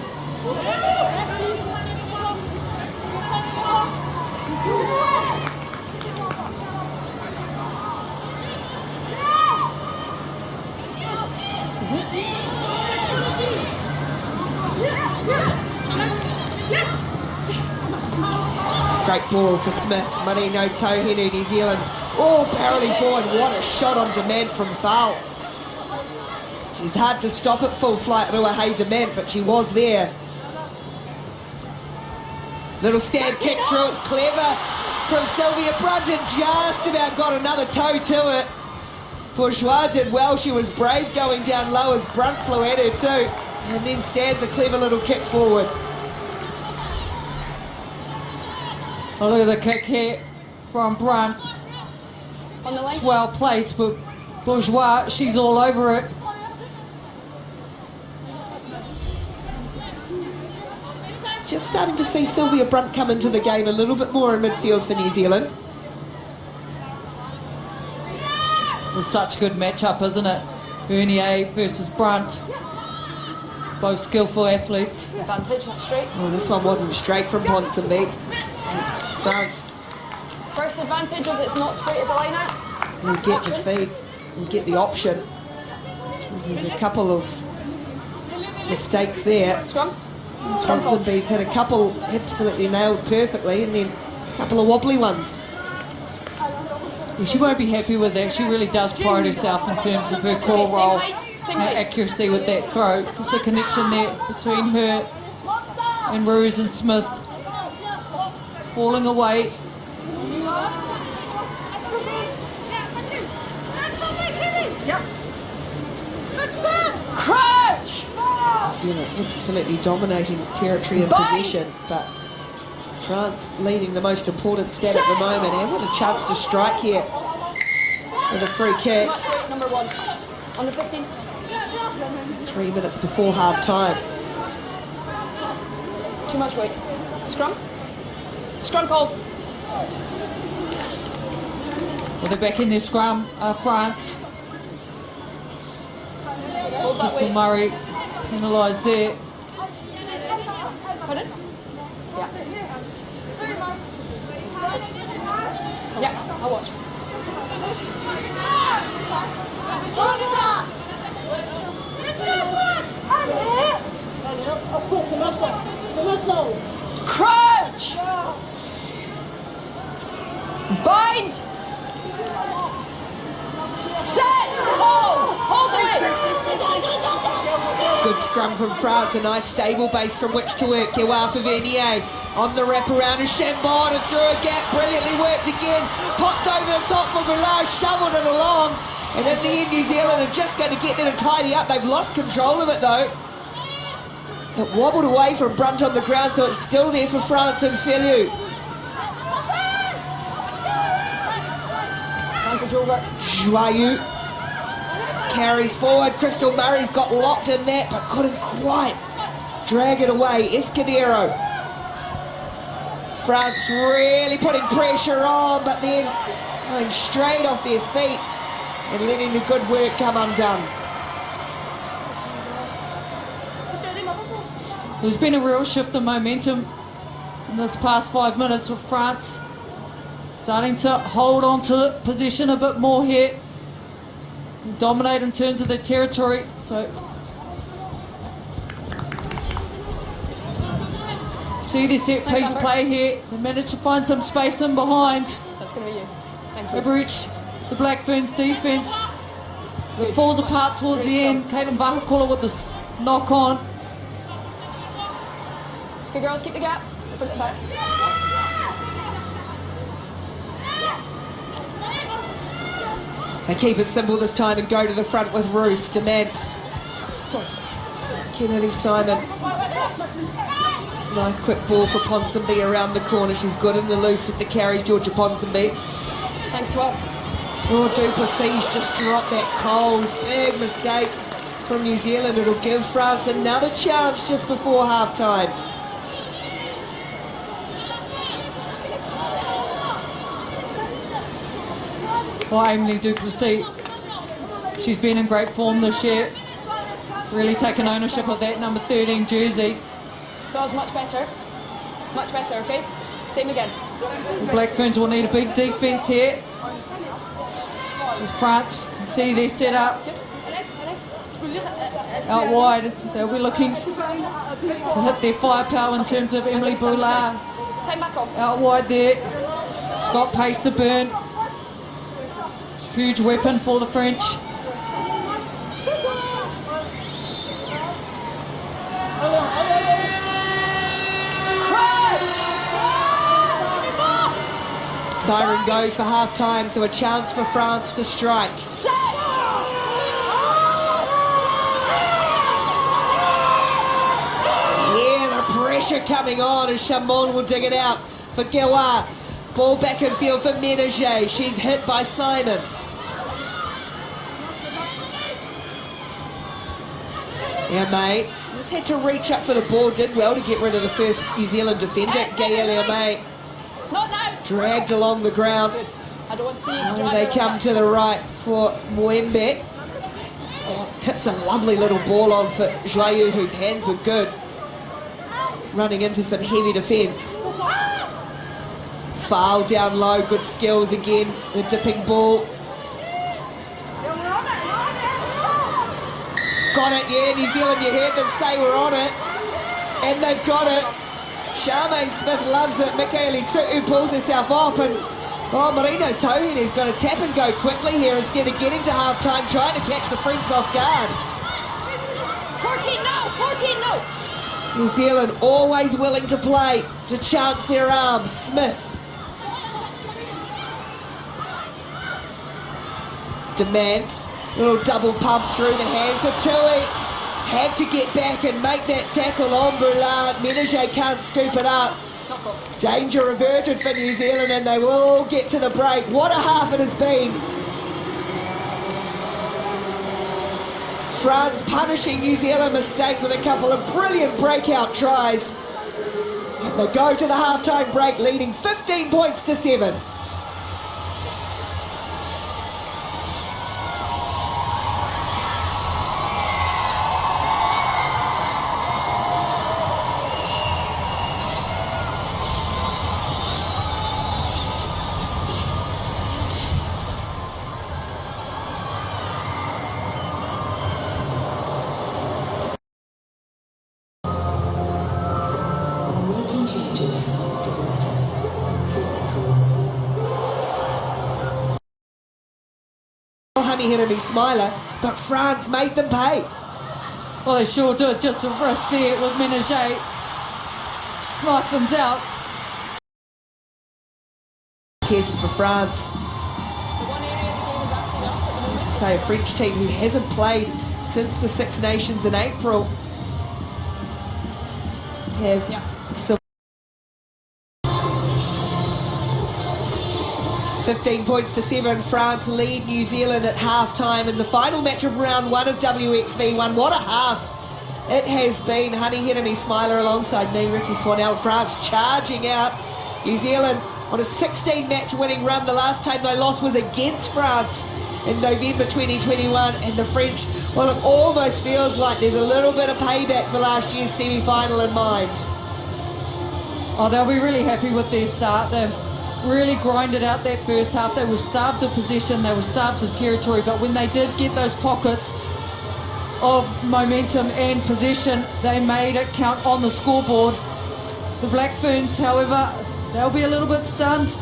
Great ball for Smith. Marino Tohenu, New Zealand. Oh, barreling forward. What a shot on demand from Foul. She's hard to stop at full flight, Ruahei demand, but she was there. Little stand kick through. It's clever from Sylvia Brunt and just about got another toe to it. Bourgeois did well. She was brave going down low as Brunt flew at her too. And then stands a clever little kick forward. Oh, look at the kick here from Brunt. On the line. It's well placed, but Bourgeois, she's all over it. Just starting to see Sylvia Brunt come into the game a little bit more in midfield for New Zealand. It was such a good matchup, isn't it? Bernier versus Brunt. Both skillful athletes. Advantage, not straight. Oh, this one wasn't straight from Ponsonby. France First advantage is it's not straight at the line out. will get the feed and get the option. There's a couple of mistakes there. Scrum. Scrum call. Ponsonby's had a couple absolutely nailed perfectly and then a couple of wobbly ones. Yeah, she won't be happy with that. She really does pride herself in terms of her core role, Same her height. accuracy with that throw. There's a connection there between her and Ruse and Smith. Falling away. Crouch! New Zealand absolutely dominating territory and Bite! possession, but France leading the most important stat at the moment, and with a chance to strike here with a free kick. Match weight number 1. On the 15. 3 minutes before half time. Too much weight. Scrum. Scrum called. Well, they're back in their scrum, France. Hold that Mr. weight. Murray penalised there. Pardon? Yeah. Yeah, I'll watch. Crouch! Bind! Set! Hold! Hold the weight! Good scrum from France, a nice stable base from which to work. Kewa for Vernier on the wraparound of Chambon and through a gap, brilliantly worked again. Popped over the top for Village, shoveled it along. And in the end, New Zealand are just going to get there to tidy up. They've lost control of it, though. It wobbled away from Brunt on the ground, so it's still there for France and Felu. Joyeux carries forward. Crystal Murray's got locked in that, but couldn't quite drag it away. Escudero. France really putting pressure on, but then going straight off their feet and letting the good work come undone. There's been a real shift in momentum in this past 5 minutes with France starting to hold on to possession a bit more here, dominate in terms of their territory. So see the set piece play here. They managed to find some space in behind. That's going to be you. Thank you. They breach the Black Ferns defence. It falls apart towards the end. Caitlin Vahakula with this knock on. Good girls, keep the gap. Put it back. They keep it simple this time and go to the front with Roos. Demand. Kennedy Simon. It's a nice quick ball for Ponsonby around the corner. She's good in the loose with the carries, Georgia Ponsonby. Thanks, 12. Oh, Duplessis just dropped that cold. Big mistake from New Zealand. It'll give France another chance just before half-time. Well, Emily Duplessis, she's been in great form this year. Really taken ownership of that number 13 jersey. That was much better. Much better, okay? Same again. The Black Ferns will need a big defence here. As France, see their set up. Out wide, they'll be looking to hit their firepower in terms of Emily Boulard. Time back on. Out wide there. She's got pace to burn. Huge weapon for the French. Siren goes for half-time, so a chance for France to strike. Set! Yeah, the pressure coming on as Chamon will dig it out for Gewa. Ball back in field for Ménager. She's hit by Simon. Yeah, mate. Just had to reach up for the ball. Did well to get rid of the first New Zealand defender, Gaelia, mate. Not now. Dragged along the ground. Good. I don't want to see you Oh, drive they her come back. to the right for Mwembe. Oh, tips a lovely little ball on for Joyeux, whose hands were good. Running into some heavy defence. Foul down low, good skills again. The dipping ball. Got it, yeah, New Zealand, you heard them say we're on it. And they've got it. Charmaine Smith loves it. Michaeli Tu'u pulls herself off, and Marino Tohine's got to tap and go quickly here instead of getting to half-time, trying to catch the French off guard. 14 now, 14 now. New Zealand always willing to play, to chance their arms. Smith. Demand. Little double pump through the hands of Tui. Had to get back and make that tackle on Boulard. Ménager can't scoop it up. Danger averted for New Zealand, and they will get to the break. What a half it has been. France punishing New Zealand mistakes with a couple of brilliant breakout tries. And they go to the halftime break leading 15 points to 7. Honey hit a smiler, but France made them pay. Well, they sure do. Just a wrist there with Ménager. Siphons out. Test for France. say, a French team who hasn't played since the Six Nations in April have some 15 points to 7. France lead New Zealand at half-time in the final match of round 1 of WXV1. What a half it has been. Honey Henemy Smiler alongside me, Ricky Swanell. France charging out. New Zealand on a 16-match winning run. The last time they lost was against France in November 2021. And the French, well, it almost feels like there's a little bit of payback for last year's semi-final in mind. Oh, they'll be really happy with their start. They've really grinded out that first half. They were starved of possession, they were starved of territory, but when they did get those pockets of momentum and possession, they made it count on the scoreboard. The Black Ferns, however, they'll be a little bit stunned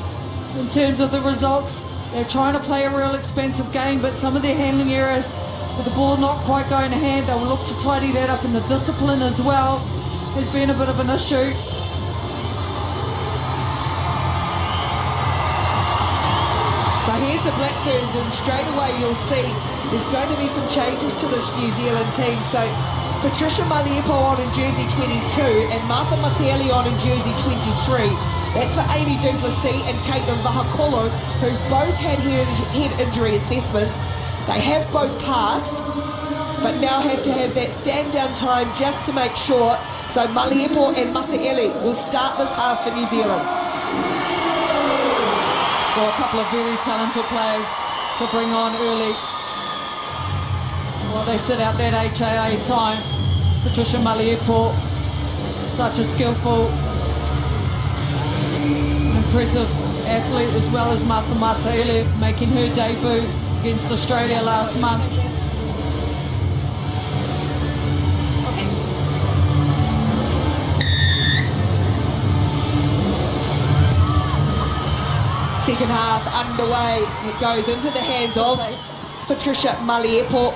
in terms of the results. They're trying to play a real expensive game, but some of their handling error with the ball not quite going to hand, they'll look to tidy that up, and the discipline as well has been a bit of an issue. So here's the Black Ferns, and straight away you'll see there's going to be some changes to this New Zealand team. So Patricia Maliepo on in jersey 22 and Martha Matieli on in jersey 23. That's for Amy Duplessis and Caitlin Vahakolo, who both had head injury assessments. They have both passed, but now have to have that stand-down time just to make sure. So Maliepo and Matieli will start this half for New Zealand. Well, a couple of very talented players to bring on early. Well, they sit out that HAA time. Patricia Maliepo, such a skillful, impressive athlete, as well as Martha Mataele making her debut against Australia last month. Second half underway. It goes into the hands of Patricia Maliepo.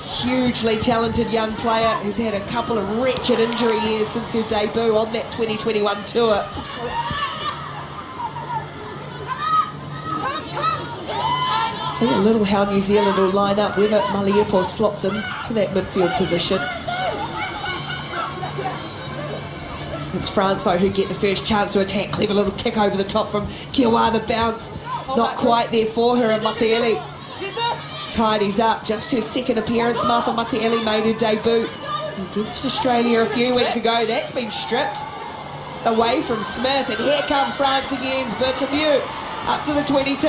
Hugely talented young player who's had a couple of wretched injury years since her debut on that 2021 tour. See a little how New Zealand will line up, whether Maliepo slots into that midfield position. It's France, though, who get the first chance to attack. Clever little kick over the top from Kiwa. The bounce not quite there for her, and Matieli tidies up. Just her second appearance. Martha Matieli made her debut against Australia a few weeks ago. That's been stripped away from Smith, and here come France again. Bertamieu up to the 22.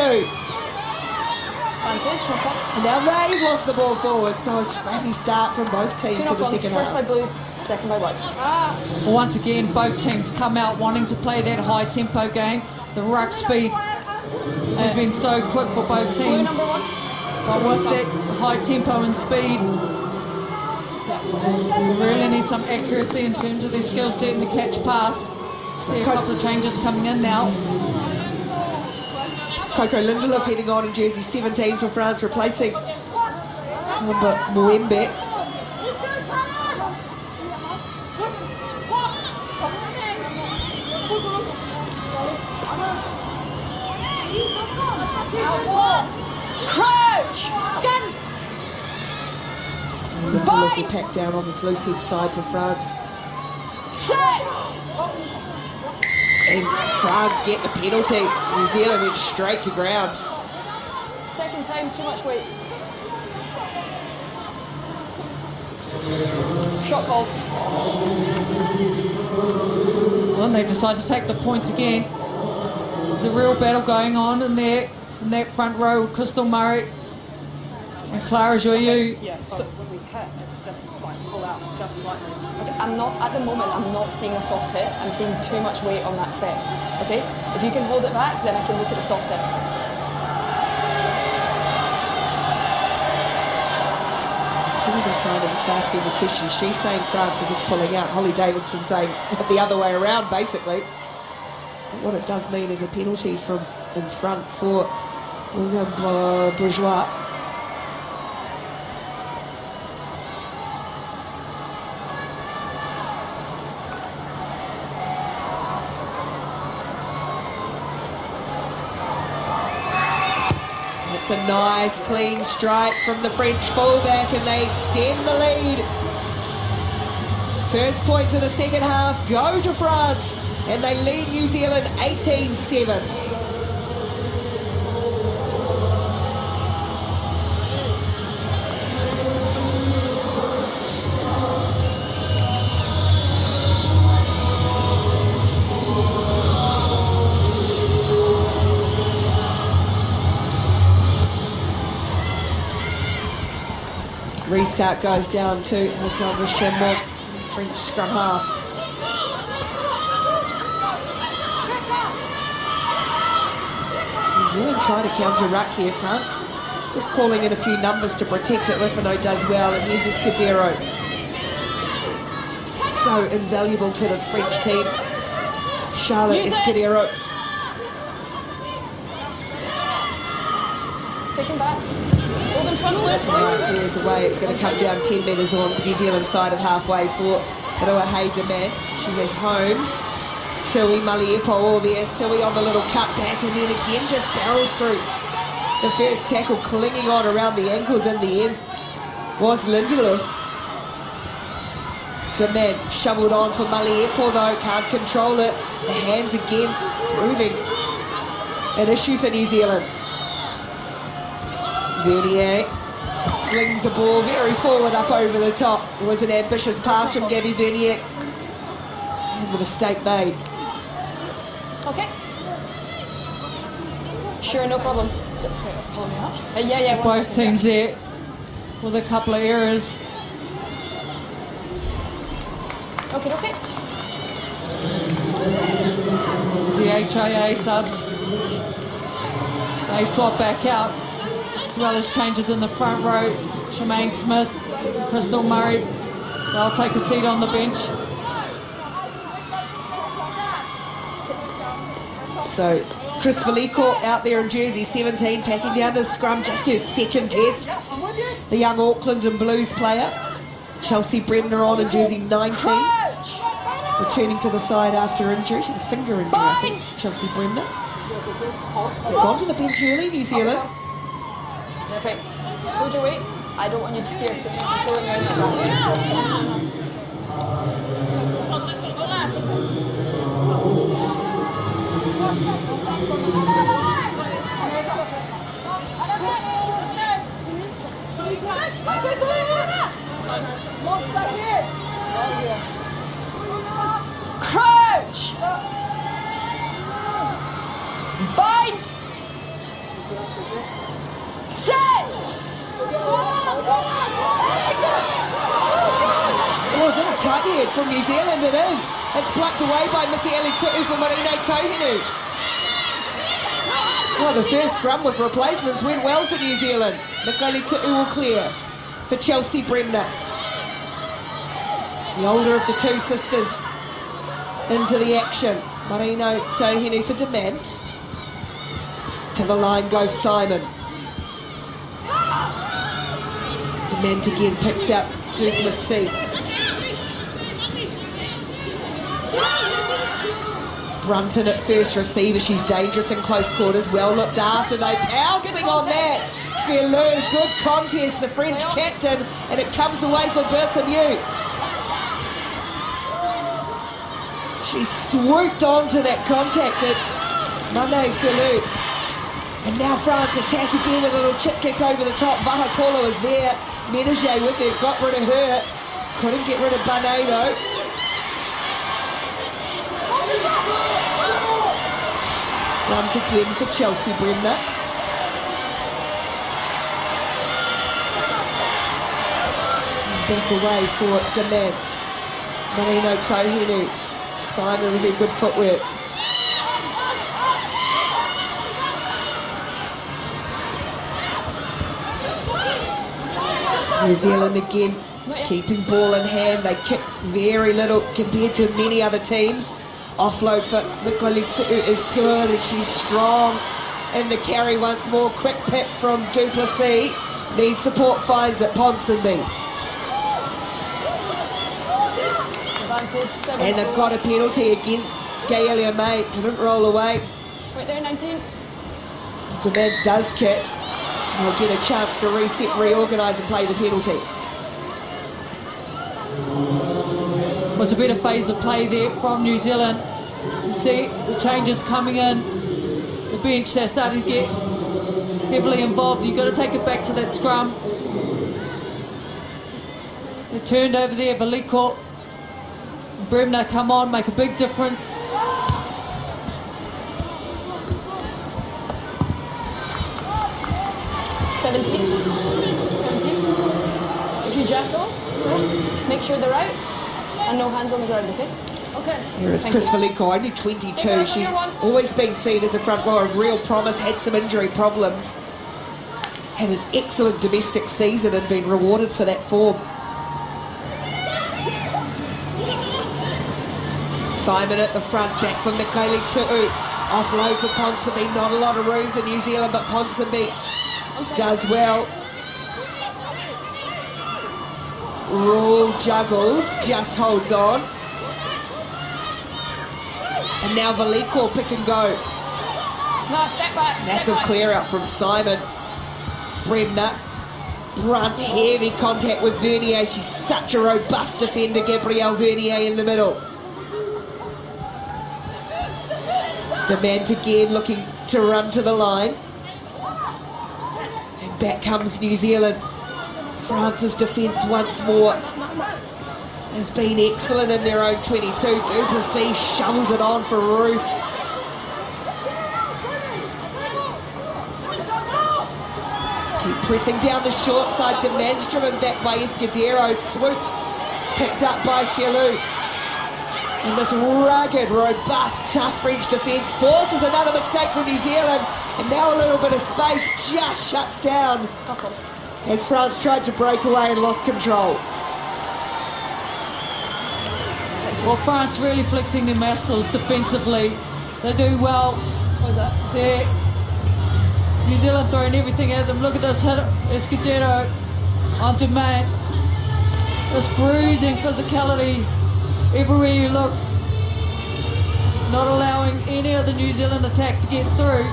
And now they've lost the ball forward, so a scrappy start from both teams to the second half. First by blue, second by white. Once again, both teams come out wanting to play that high tempo game. The ruck speed has been so quick for both teams. But with that high tempo and speed, we really need some accuracy in terms of their skill set and the catch pass. See a couple of changes coming in now. Coco Lindelof heading on in jersey 17 for France, replacing number Mwembe. Crouch! Gun! Lindelof will pack down on this loose head side for France. Set! And France get the penalty. New Zealand went straight to ground. Second time, too much weight. Shot called. Well, they decide to take the points again. There's a real battle going on in there, in that front row with Crystal Murray and Clara Joyeux. Yeah, so when we hit, it's just like pull out just slightly. Okay, I'm not, at the moment, I'm not seeing a soft hit. I'm seeing too much weight on that step. Okay? If you can hold it back, then I can look at the soft hit. Kennedy Simon just asking the question. She's saying France are just pulling out. Holly Davidson saying the other way around, basically. But what it does mean is a penalty from in front for William Bourgeois. a nice clean strike from the French fullback and they extend the lead. First points of the second half go to France and they lead New Zealand 18-7. Restart goes down to Alexandre Chamon, French scrum half. New Zealand trying to counter-ruck here, France. Just calling in a few numbers to protect it. Rifano does well, and here's Escudero. So invaluable to this French team. Charlotte Escudero. Sticking back. Hold in front, Luke. Clears away. It's going to come down 10 metres on New Zealand side of halfway for Roahei Demand. She has Holmes. Tui Maliepo all there. Tui on the little cutback and then again just barrels through. The first tackle clinging on around the ankles in the end was Lindelof. Demand shoveled on for Maliepo though. Can't control it. The hands again proving an issue for New Zealand. Vernier slings the ball very forward up over the top. It was an ambitious pass from Gabby Vernier. And the mistake made. Okay. Sure, no problem. Pull me up. Yeah. Both teams there with a couple of errors. Okay. The HIA subs. They swap back out, as well as changes in the front row. Shemaine Smith, Crystal Murray, they'll take a seat on the bench. So Chris Valicourt out there in jersey 17, packing down the scrum, just his second test. The young Auckland and Blues player. Chelsea Bremner on in jersey 19. Returning to the side after injury. She had a finger injury, I think, Chelsea Bremner. Gone to the bench early, New Zealand. Okay. Hold your weight. I don't want you to see her pulling around like that. Crouch! Bind! Set! Was it a tight head from New Zealand? It is. It's plucked away by Michaeli Tu'u from Marino Tauhinu. Well, the first scrum with replacements went well for New Zealand. Michaeli Tu'u will clear for Chelsea Bremner. The older of the two sisters into the action. Marino Tauhinu for Dement. To the line goes Simon. Dement again picks out Duplessis. Brunton at first receiver. She's dangerous in close quarters. Well looked after though. Pouncing on that. Ferlou, good contest. The French captain. And it comes away for Bertamieu. She swooped onto that contact at Mane Ferlou. And now France attack again with a little chip kick over the top. Vahakola was there. Menage with it. Got rid of her. Couldn't get rid of Bane though. Runs again for Chelsea Bremner. Back away for Demand. Marino Tauhinu. Simon with their good footwork. New Zealand again keeping ball in hand. They kick very little compared to many other teams. Offload for Michaeli Tu'u is good and she's strong. And the carry once more. Quick pick from Duplessis. Needs support, finds it. Ponsonby. And they've got a penalty against Gaelia May. Didn't roll away. Right there, 19. Demand does kick. They'll get a chance to reset, reorganise and play the penalty. Was a better phase of play there from New Zealand. You see the changes coming in. The bench, they're starting to get heavily involved. You've got to take it back to that scrum. They turned over there, Veliko. Bremner come on, make a big difference. If you jackal, make sure they're out and no hands on the ground, okay? Okay. Here is Chris Veliko, only 22. She's always been seen as a front rower of real promise, had some injury problems. Had an excellent domestic season and been rewarded for that form. Simon at the front, back for Michaeli Tu'u. Offload for Ponsonby, not a lot of room for New Zealand, but Ponsonby does well. Rule juggles, just holds on. And now Veliko pick and go. No, step back. Massive clear out from Simon. Bremner. Brunt, heavy contact with Vernier. She's such a robust defender, Gabrielle Vernier in the middle. Demand again, looking to run to the line. And back comes New Zealand. France's defence once more has been excellent in their own 22. Duplessis shovels it on for Roos. Keep pressing down the short side to Manstrom and back by Escudero. Swooped, picked up by Filou. And this rugged, robust, tough French defence forces another mistake from New Zealand. And now a little bit of space just shuts down as France tried to break away and lost control. Well, France really flexing their muscles defensively. They do well. What was that? There. New Zealand throwing everything at them. Look at this hit. Escudero on demand. This bruising physicality everywhere you look. Not allowing any of the New Zealand attack to get through.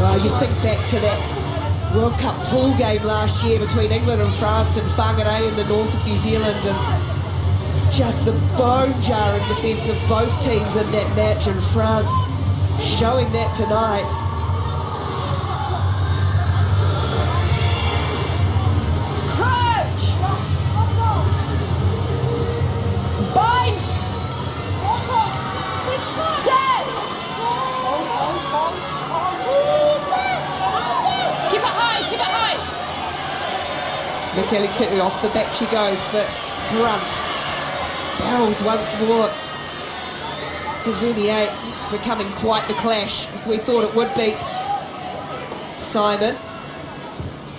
Well, you think back to that World Cup pool game last year between England and France and Whangarei in the north of New Zealand, and just the bone jarring defence of both teams in that match, and France showing that tonight. Crouch! Bind! Set! Keep it high, keep it high! Michaeli Tu'u off the back she goes for Brunt. Barrels once more to Vernier. It's becoming quite the clash, as we thought it would be. Simon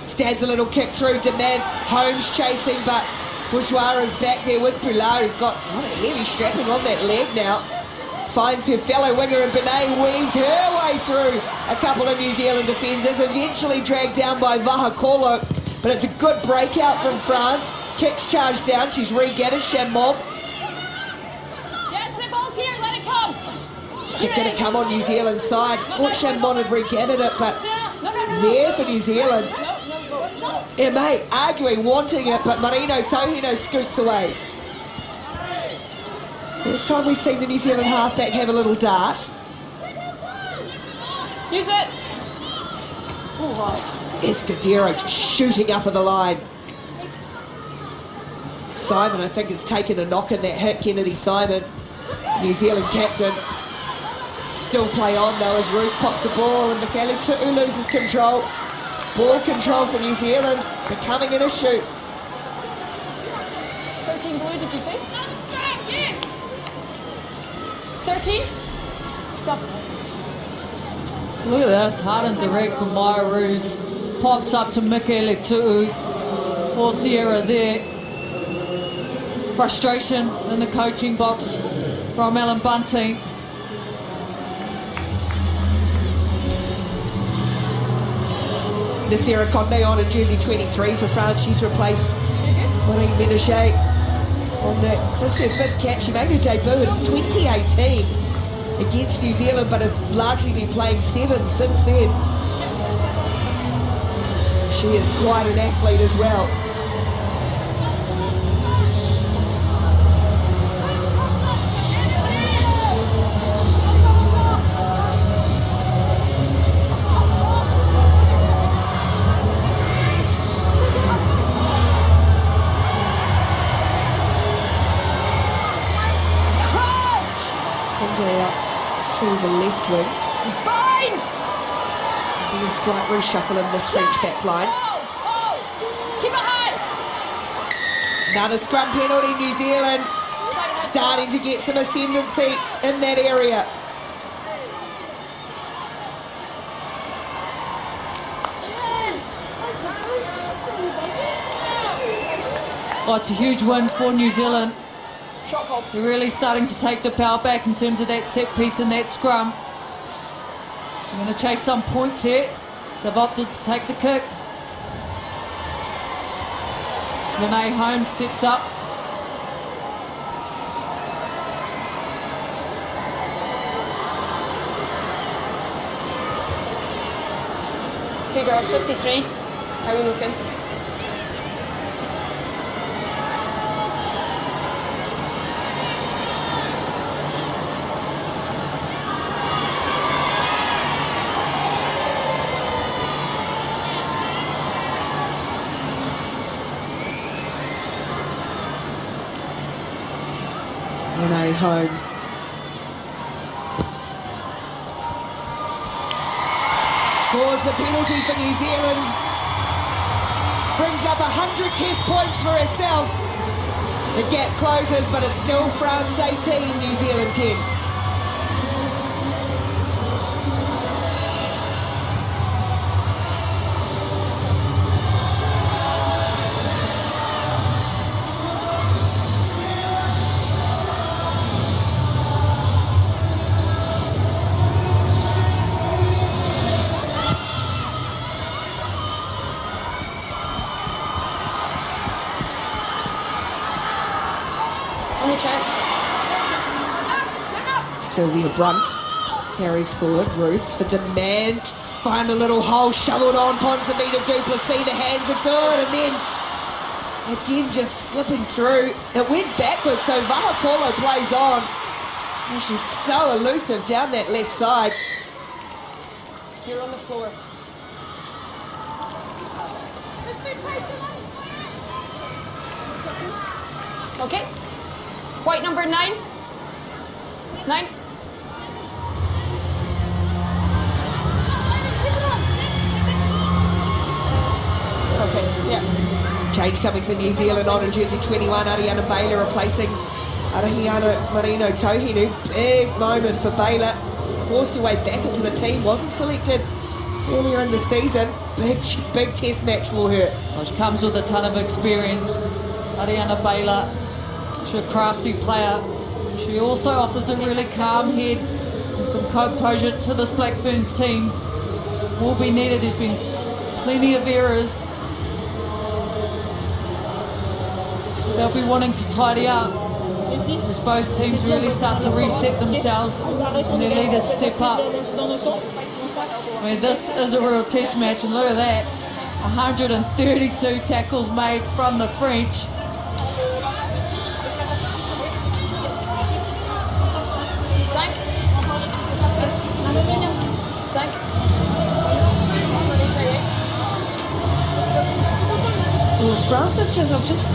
stands a little kick through, demand. Holmes chasing, but Bourgeois is back there with Poulard, who's got a lot of heavy strapping on that leg now. Finds her fellow winger, and Benet weaves her way through a couple of New Zealand defenders, eventually dragged down by Vahakolo. But it's a good breakout from France. Kicks charged down, she's re-getted, Chambon. Yes, the ball's here, let it come! Is it going to come on New Zealand's side? Thought Chambon had re-gathered it, but there for New Zealand. MA arguing, wanting it, but Marino Tohino scoots away. First time we've seen the New Zealand halfback have a little dart. Use it! Escudero just shooting up at the line. Simon, I think, has taken a knock in that hit. Kennedy Simon, New Zealand captain. Still play on though as Roos pops the ball, and Michaeli Tu'u loses control. Ball control for New Zealand becoming an issue. 13 blue, did you say? 13? Stop. Look at this, hard and direct from Maya Roos. Pops up to Michaeli Tu'u. For Sierra there. Frustration in the coaching box from Alan Bunting. Nasira Conde on in jersey 23 for France. She's replaced Marie Menachet on that. Just her fifth cap. She made her debut in 2018 against New Zealand, but has largely been playing 7 since then. She is quite an athlete as well. Up to the left wing. Bind! A slight reshuffle in this French back line. Keep it high! Another scrum penalty, New Zealand starting to get some ascendancy in that area. Oh, it's a huge win for New Zealand. Shot call. They're really starting to take the power back in terms of that set piece and that scrum. They're going to chase some points here. They've opted to take the kick. Renee Holmes steps up. Okay, girls, 53. How are we looking? Renee Holmes. Scores the penalty for New Zealand. Brings up 100 test points for herself. The gap closes, but it's still France 18, New Zealand 10. On the chest. Sylvia Brunt carries forward. Roos for demand. Find a little hole, shoveled on. Ponzamita Duplessis, the hands are good, and then again just slipping through. It went backwards, so Vahakolo plays on. And she's so elusive down that left side. You're on the floor. Okay. White number 9. 9. Okay, yeah. Change coming for New Zealand on in jersey 21. Ariana Baylor replacing Arahiana Marino Tohinu. Big moment for Baylor. Was forced her way back into the team. Wasn't selected earlier in the season. Big test match for her. Well, she comes with a ton of experience. Ariana Baylor, she's a crafty player. She also offers a really calm head and some composure to this Black Ferns team. Will be needed. There's been plenty of errors. They'll be wanting to tidy up as both teams really start to reset themselves and their leaders step up. I mean, this is a real test match, and look at that. 132 tackles made from the French. Well, France have just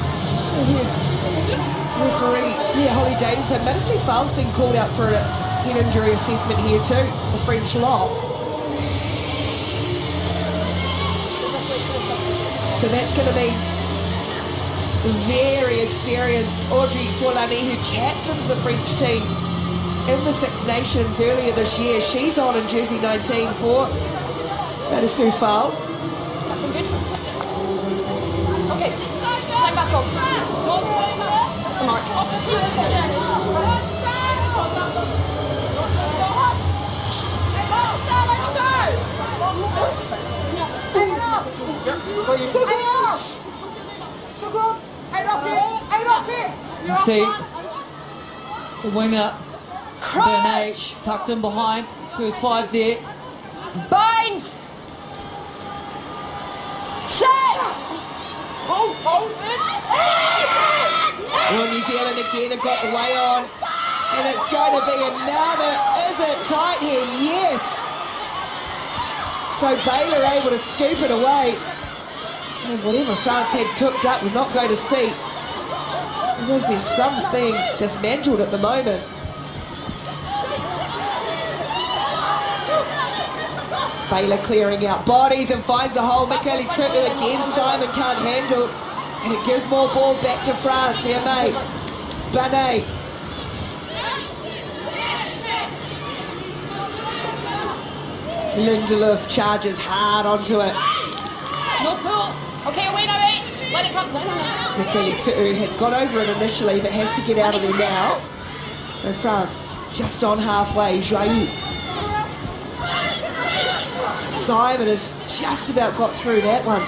referee, Holly Davidson. Madison Fowle's been called out for a head injury assessment here too, the French lock. So that's going to be very experienced Audrey Forlani, who captained the French team in the Six Nations earlier this year. She's on in jersey 19 for Madison Fowle. Captain good. Okay, sign back up. That's the mark. See, the winger Bernate's tucked in behind. First 5 there. Bind. Set. Well, New Zealand again have got the way on. And it's going to be another, is it tight here? Yes. So Baylor able to scoop it away. And whatever France had cooked up, we're not going to see. Because their scrum's being dismantled at the moment. Baylor clearing out bodies and finds a hole. Michaeli Tutu again, Simon can't handle. And it gives more ball back to France. Here, mate. Banet. Lindelof charges hard onto it. No pull. Okay, away now, mate. Let it come. Michaeli Tutu had got over it initially, but has to get out of there now. So France just on halfway. Joyeux. Simon has just about got through that one.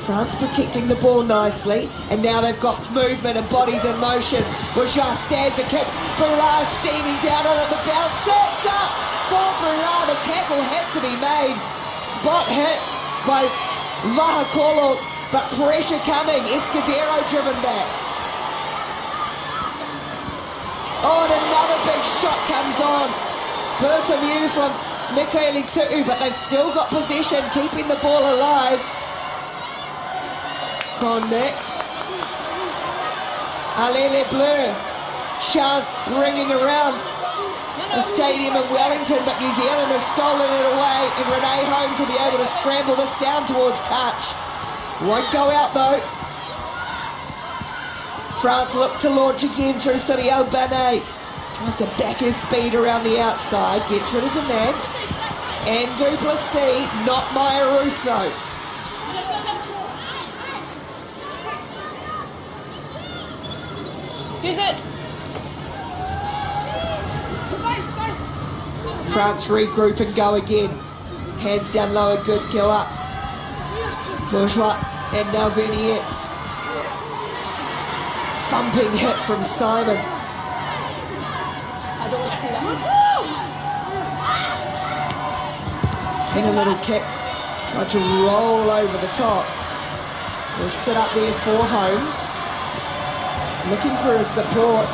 France protecting the ball nicely, and now they've got movement and bodies in motion. Rajah stands a kick. Barra steaming down on it. The bounce sets up for Barra. The tackle had to be made. Spot hit by Vahakolo, but pressure coming. Escudero driven back. Oh, and another big shot comes on. Berthamew from Michaeli Tutu, but they've still got possession, keeping the ball alive. Connick. Alele Bleu. Chant ringing around the stadium in Wellington, but New Zealand has stolen it away, and Renee Holmes will be able to scramble this down towards touch. Won't go out though. France look to launch again through Cyril Banet. Tries to back his speed around the outside, gets rid of Demant. And Duplessis, not Maya Ruth though. Use it. France regroup and go again. Hands down lower, good, go up. Bourgeois and now Vernier. Thumping hit from Simon. I don't want to see that. King a little kick. Tried to roll over the top. Will sit up there for Holmes. Looking for his support.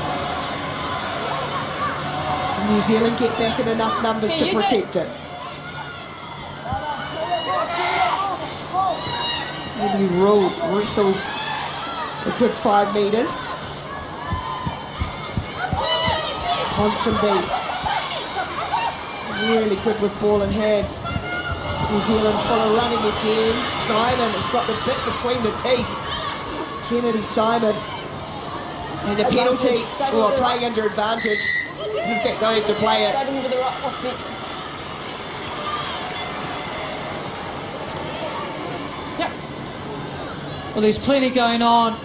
New Zealand get back in enough numbers to protect it. Maybe Rule wrestles a good 5 metres. Ponsonby really good with ball in hand. New Zealand full of running again. Simon has got the bit between the teeth. Kennedy Simon. And a penalty, or playing under advantage. In fact, they have to play it. Driving with the rock off feet. Yep. Well, there's plenty going on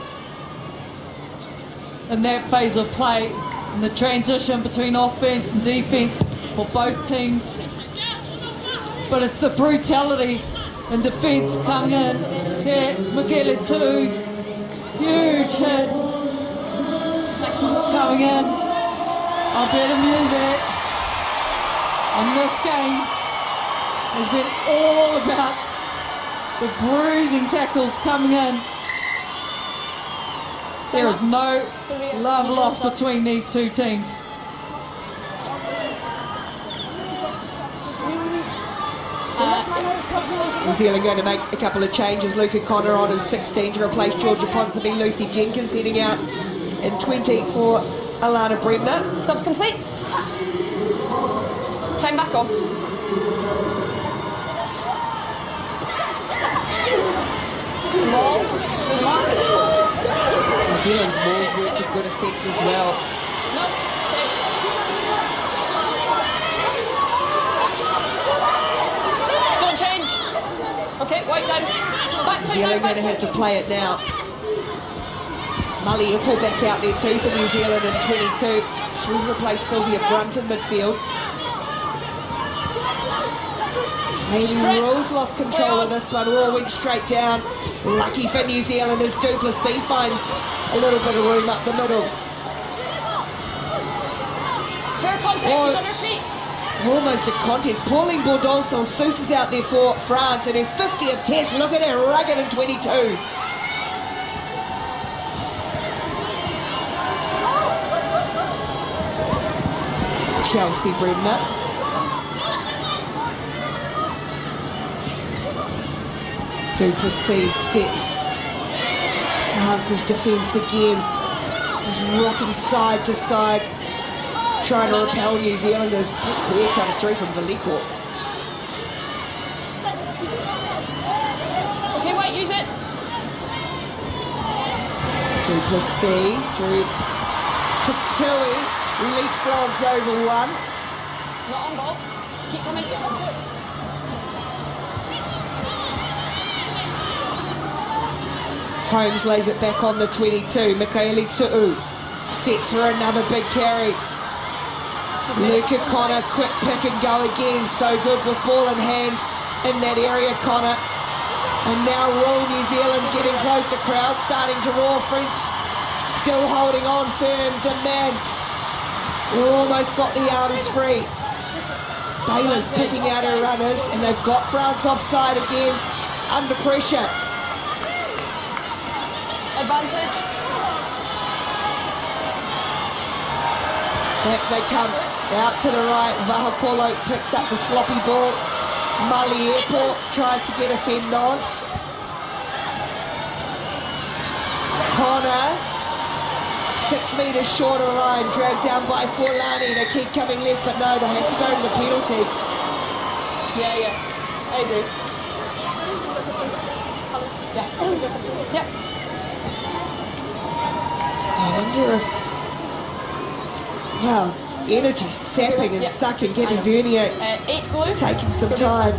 in that phase of play, in the transition between offense and defense for both teams. But it's the brutality and defense coming in here. Michaeli Tutu, huge hit coming in. I better knew that. And this game has been all about the bruising tackles coming in. There is no love lost between these two teams. New Zealand going to make a couple of changes. Luca Connor on his 16 to replace Georgia Ponsonby. Lucy Jenkins heading out in 20 for Alana Bremner. Subs complete. Time back on. Small. Good mark. New Zealand's balls work to good effect as well. No. Don't change. Okay, white down. Back New side Zealand down, going to back have to side. play it now. Mully will pull back out there too for New Zealand in 22. She's replaced Sylvia Brunt in midfield. Maybe Rules lost control of this one. Raw went straight down. Lucky for New Zealand as Duplessis finds a little bit of room up the middle. contact, she's on her feet. Almost a contest. Pauline Bourdon Sousa's out there for France in her 50th test. Look at her, rugged in 22. Chelsea Bremner. Duplessis steps. France's defence again is rocking side to side, trying to repel New Zealanders. Big clear comes through from Valicourt. Okay, White, use it. Duplessis through to Tui, leapfrogs over one. Not on ball. Keep coming. Holmes lays it back on the 22. Michaeli Tu'u sets for another big carry. Luca Connor, quick pick and go again. So good with ball in hand in that area, Connor. And now Rule New Zealand getting close. The crowd starting to roar. French still holding on firm. Demand. Almost got the arms free. Baylor's picking out her runners, and they've got France offside again. Under pressure. Advantage. Back they come. Out to the right. Vahakolo picks up the sloppy ball. Mali Airport tries to get a fend on. Connor, 6 metres short of the line, dragged down by Forlani. They keep coming left, but no, they have to go to the penalty. Yeah, I agree. Yeah. I wonder if, well, energy sapping and sucking, getting Vernier 8 blue. taking some time. I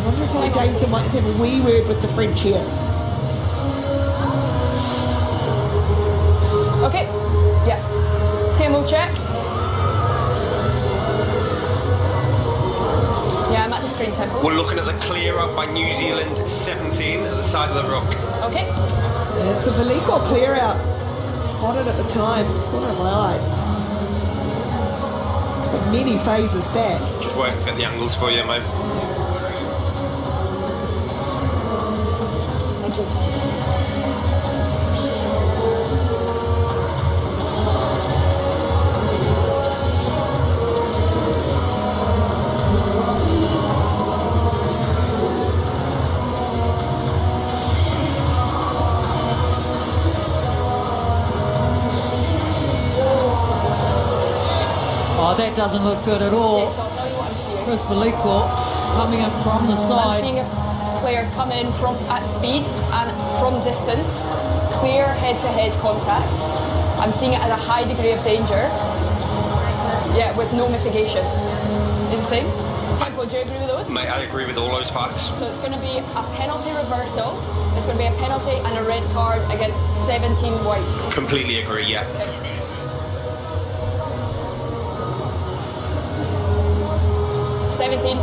wonder if Holly Davidson might have a wee word with the French here. Okay. Yeah. Tempo check. Yeah, I'm at the screen tempo. We're looking at the clear out by New Zealand 17 at the side of the ruck. Okay. There's the Valicourt clear out. Spotted at the time. Corner of my eye. So many phases back. Just working to get the angles for you, mate. Thank you. Oh, that doesn't look good at all. Okay, so I'll tell you what I'm seeing. Chris Valicourt coming in from the I'm side. seeing a player come in from at speed and from distance, clear head-to-head contact. I'm seeing it at a high degree of danger. Yeah, with no mitigation. Insane. Tempo, do you agree with those? Mate, I agree with all those facts. So it's going to be a penalty reversal. It's going to be a penalty and a red card against 17 white. Completely agree, yeah. Okay. 17.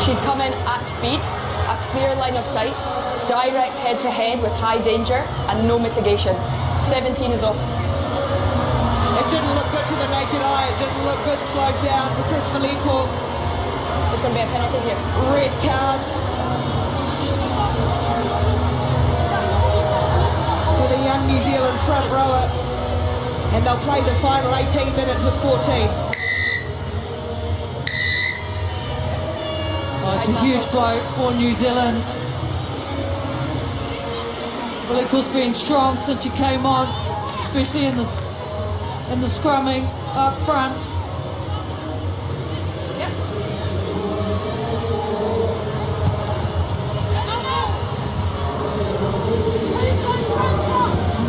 She's coming at speed, a clear line of sight, direct head-to-head with high danger and no mitigation. 17 is off. It didn't look good to the naked eye. It didn't look good slowed down for Chris Valicourt. There's going to be a penalty here. Red card. For the young New Zealand front rower. And they'll play the final 18 minutes with 14. Oh, it's a huge blow for New Zealand. Valicourt's been strong since she came on, especially in the scrumming up front. Yep.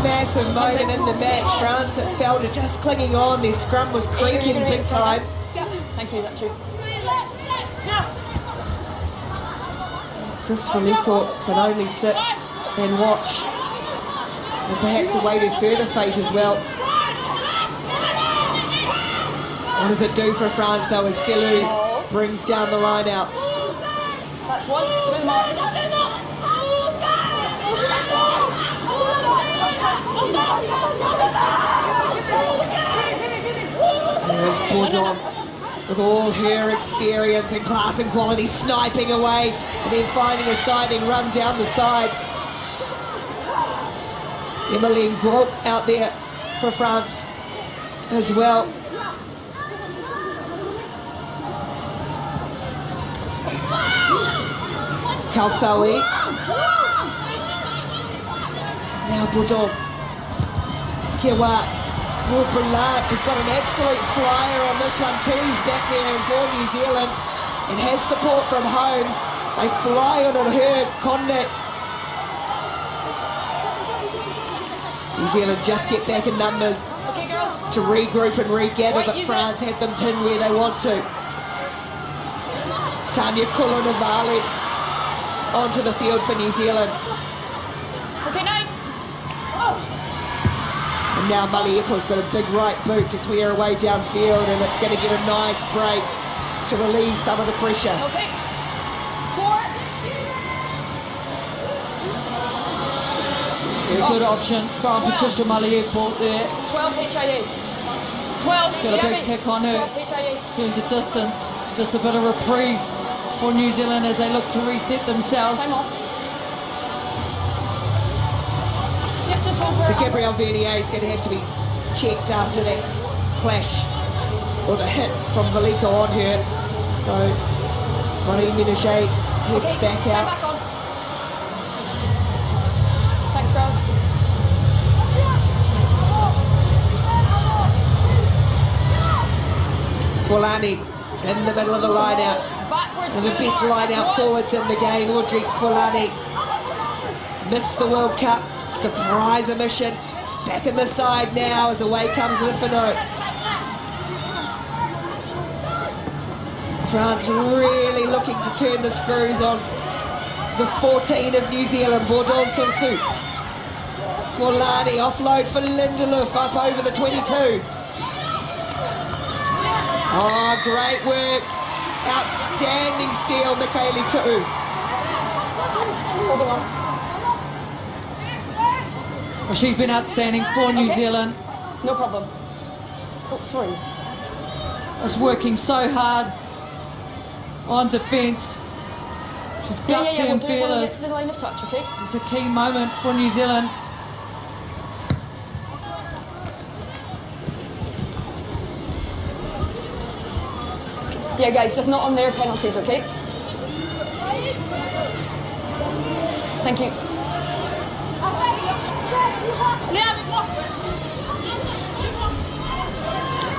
Massive moment in the match. France that felt it just clinging on. Their scrum was creaking big time. Thank you, that's true. Chris Valicourt can only sit and watch. And perhaps await her further fate as well. What does it do for France though as Filou brings down the line out? That's one. Through the mark. There's Bourdon with all her experience and class and quality, sniping away and then finding a side, then run down the side. Emmeline Gros out there for France as well. Kalfaoui. Now Bourdon. Kiwa. Buildup has got an absolute flyer on this one too. He's back there for New Zealand and has support from Holmes. They fly on at her. Condit. New Zealand just get back in numbers to regroup and regather, but France had them pinned where they want to. Tanya Kulonavali onto the field for New Zealand. Okay, nine. And now Maliepa's got a big right boot to clear away downfield, and it's going to get a nice break to relieve some of the pressure. Okay. 4. A good option from Patricia Maliepa there. 12 HIA. 12. Got a big kick on her. 12 HIA. Through the distance. Just a bit of reprieve for New Zealand as they look to reset themselves. Time off. Yeah, just hold So her. Gabrielle Vernier is going to have to be checked after that clash or the hit from Veliko on her. So Marie Ménager heads back Time out. back on. Thanks, girls. Fulani in the middle of the line out. Backwards. And the best line out forwards in the game, Audrey Fulani. Missed the World Cup, surprise omission. Back in the side now as away comes Lifino. France really looking to turn the screws on the 14 of New Zealand, Bourdon Sansu. Fulani, offload for Lindelof up over the 22. Oh, great work. Outstanding steal, Michaeli Tu'u. Well, she's been outstanding for New Zealand. No problem. Oh, sorry. Is working so hard on defence. She's gutsy We'll and do it when we get to fearless. the line of touch, okay? It's a key moment for New Zealand. Yeah, guys, just not on their penalties, okay? Thank you.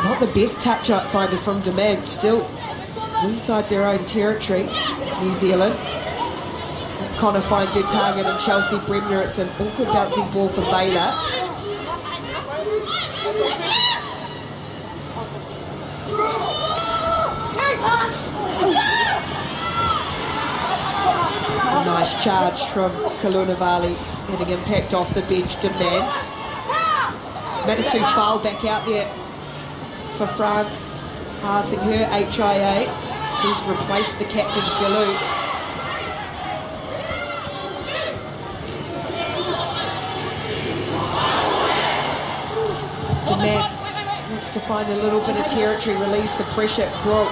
Not the best touch-up finder from Demand, still inside their own territory, New Zealand. Connor finds their target and Chelsea Bremner. It's an awkward bouncing ball for Baylor. A nice charge from Kalunavali, getting impact off the bench. Demand. Madisu Fall back out there for France, passing her HIA. She's replaced the captain, Philou. Demand looks to find a little bit of territory, release the pressure. Gros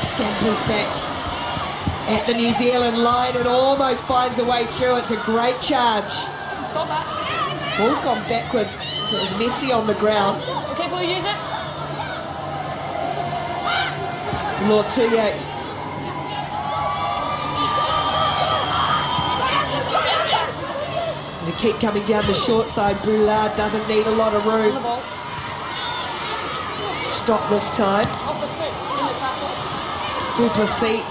scampers back at the New Zealand line and almost finds a way through. It's a great charge. Stop that. Ball's gone backwards, so it was messy on the ground. Okay, Blue, use it. Lortuye. They keep coming down the short side. Boulard doesn't need a lot of On the room. ball. Stop this time. Off the foot in the tackle. Duplessis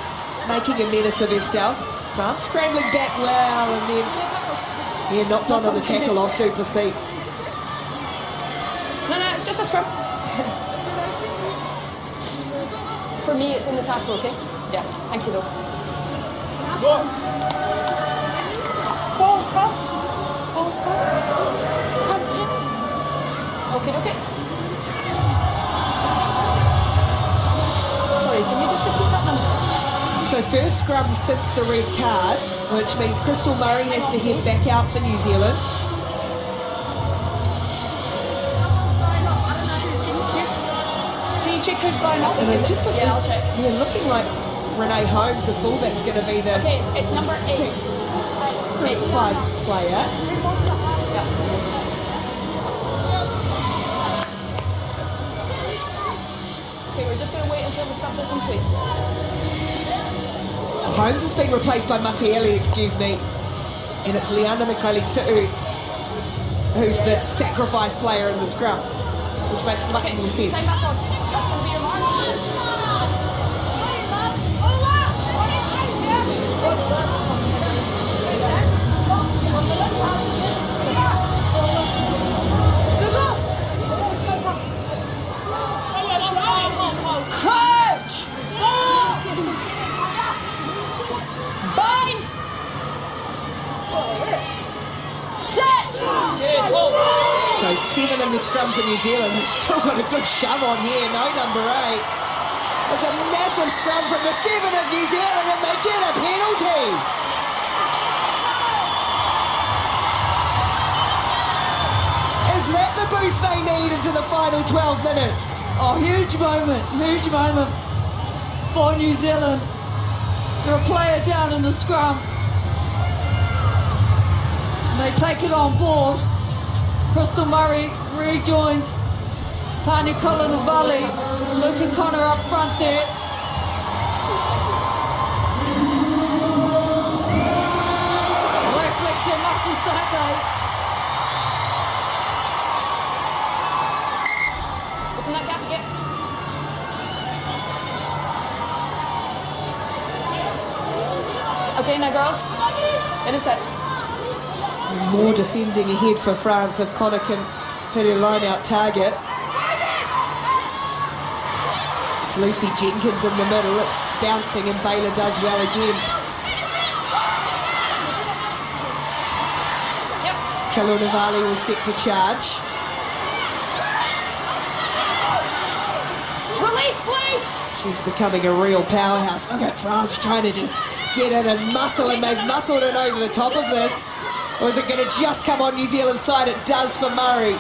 making a menace of herself. France scrambling back well and then knocked onto the tackle off Duplessis. No, it's just a scrum. For me, it's in the tackle, okay? Yeah, thank you though. Okay. Sorry, can you just repeat that number? So first scrum since the red card which means Crystal Murray has to head back out for New Zealand. Can you check who's going up? And I'm just looking, yeah, I'll check. yeah, looking like Renee Holmes, the fullback's going to be the Okay, it's number 8. sacrifice player. Okay, we're just going to wait until the subs are complete. Holmes has been replaced by Matieli, excuse me. And it's Liana Mikali-Tu'u who's the sacrifice player in the scrum, which makes much more Time sense. back on. That's going to be your mark. Crouch! Bind! Set! So 7 in the scrum for New Zealand. They've still got a good shove on here. No number 8. It's a massive scrum from the 7 of New Zealand and they get a penalty. Is that the boost they need into the final 12 minutes? Oh, huge moment for New Zealand. They're a player down in the scrum. And they take it on board. Crystal Murray rejoins Tanya Colin-Valley. Luke and Connor up front there. They flex their muscles, don't they? Open that gap again. Okay, now girls. In a set. More defending ahead for France if Connor can hit her line-out target. It's Lucy Jenkins in the middle. It's bouncing and Baylor does well again. Yep. Kalunavali was set to charge. Release, Blue! She's becoming a real powerhouse. Look at France trying to just get in and muscle, and they've muscled it over the top of this. Or is it going to just come on New Zealand's side? It does for Murray.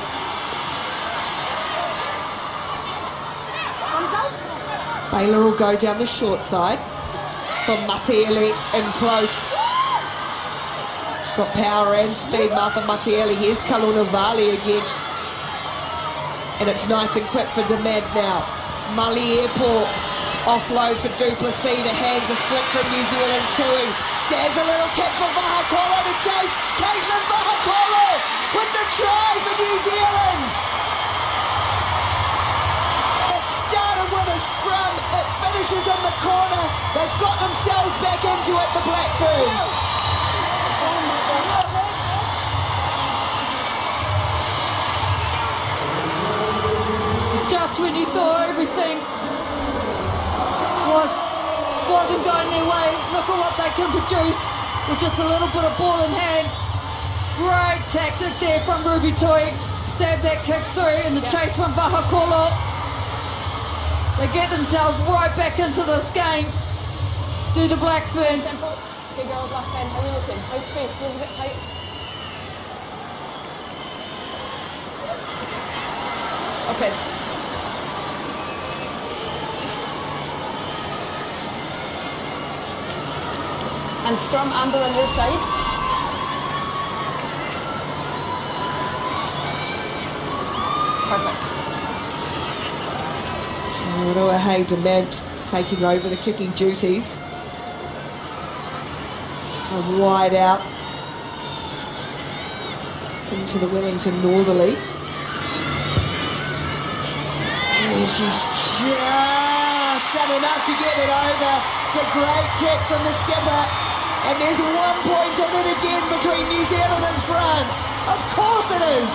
Baylor will go down the short side for Matieli in close. She's got power and speed, Martha Matieli. Here's Kalunavali again. And it's nice and quick for Demand now. Mully Airport offload for Duplessis. The hands are slick from New Zealand. Tui stands a little kick for Vahakolo to chase. Caitlin Vahakolo with the try for New Zealand. It started with a scrum. It finishes in the corner. They've got themselves back into it, the Black Ferns. Just when you thought everything wasn't going their way, look at what they can produce with just a little bit of ball in hand. Great tactic there from Ruby Tui. Stab that kick through and the chase from Vahakolo. They get themselves right back into this game. Do the Black Ferns. Okay, girls, last time. How are we looking? How's space? Feels a bit tight. Okay. And scrum Amber on your side. Perfect. Ruahei Dement taking over the kicking duties. From wide out into the Wellington Northerly. And she's just done enough to get it over. It's a great kick from the skipper. And there's 1 point on it again between New Zealand and France. Of course it is.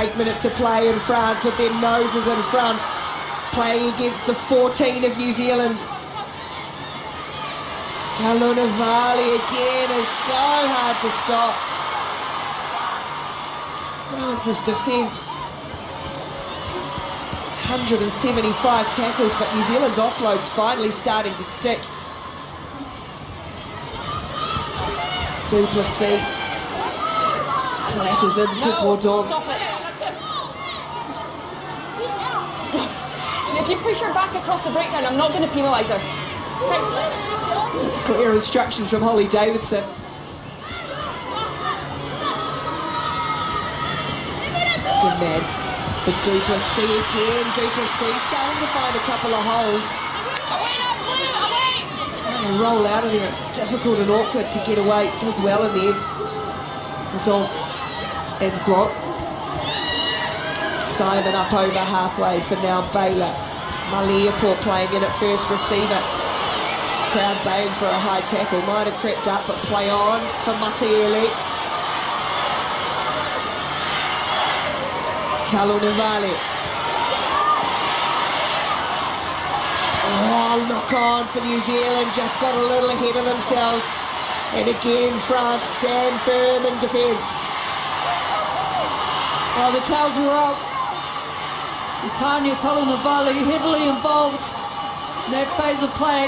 8 minutes to play in France with their noses in front, playing against the 14 of New Zealand. Kalunavali again is so hard to stop. France's defence, 175 tackles, but New Zealand's offload's finally starting to stick. Duplessis clatters into Bourdon. Stop it. If you push her back across the breakdown, I'm not going to penalise her. It's clear instructions from Holly Davidson. Demand for Duplessis again. Duplessis starting to find a couple of holes. Trying to roll out of there. It's difficult and awkward to get away. Does well in the end. Bourdon and Grot. Simon up over halfway for now. Baylor. Maliapur playing in at first receiver. Crowd baying for a high tackle. Might have crept up, but play on for Matiele. Kalunavali. Oh, knock on for New Zealand. Just got a little ahead of themselves. And again, France stand firm in defence. Oh, the tails were up. Tanya Kalunavali heavily involved in that phase of play.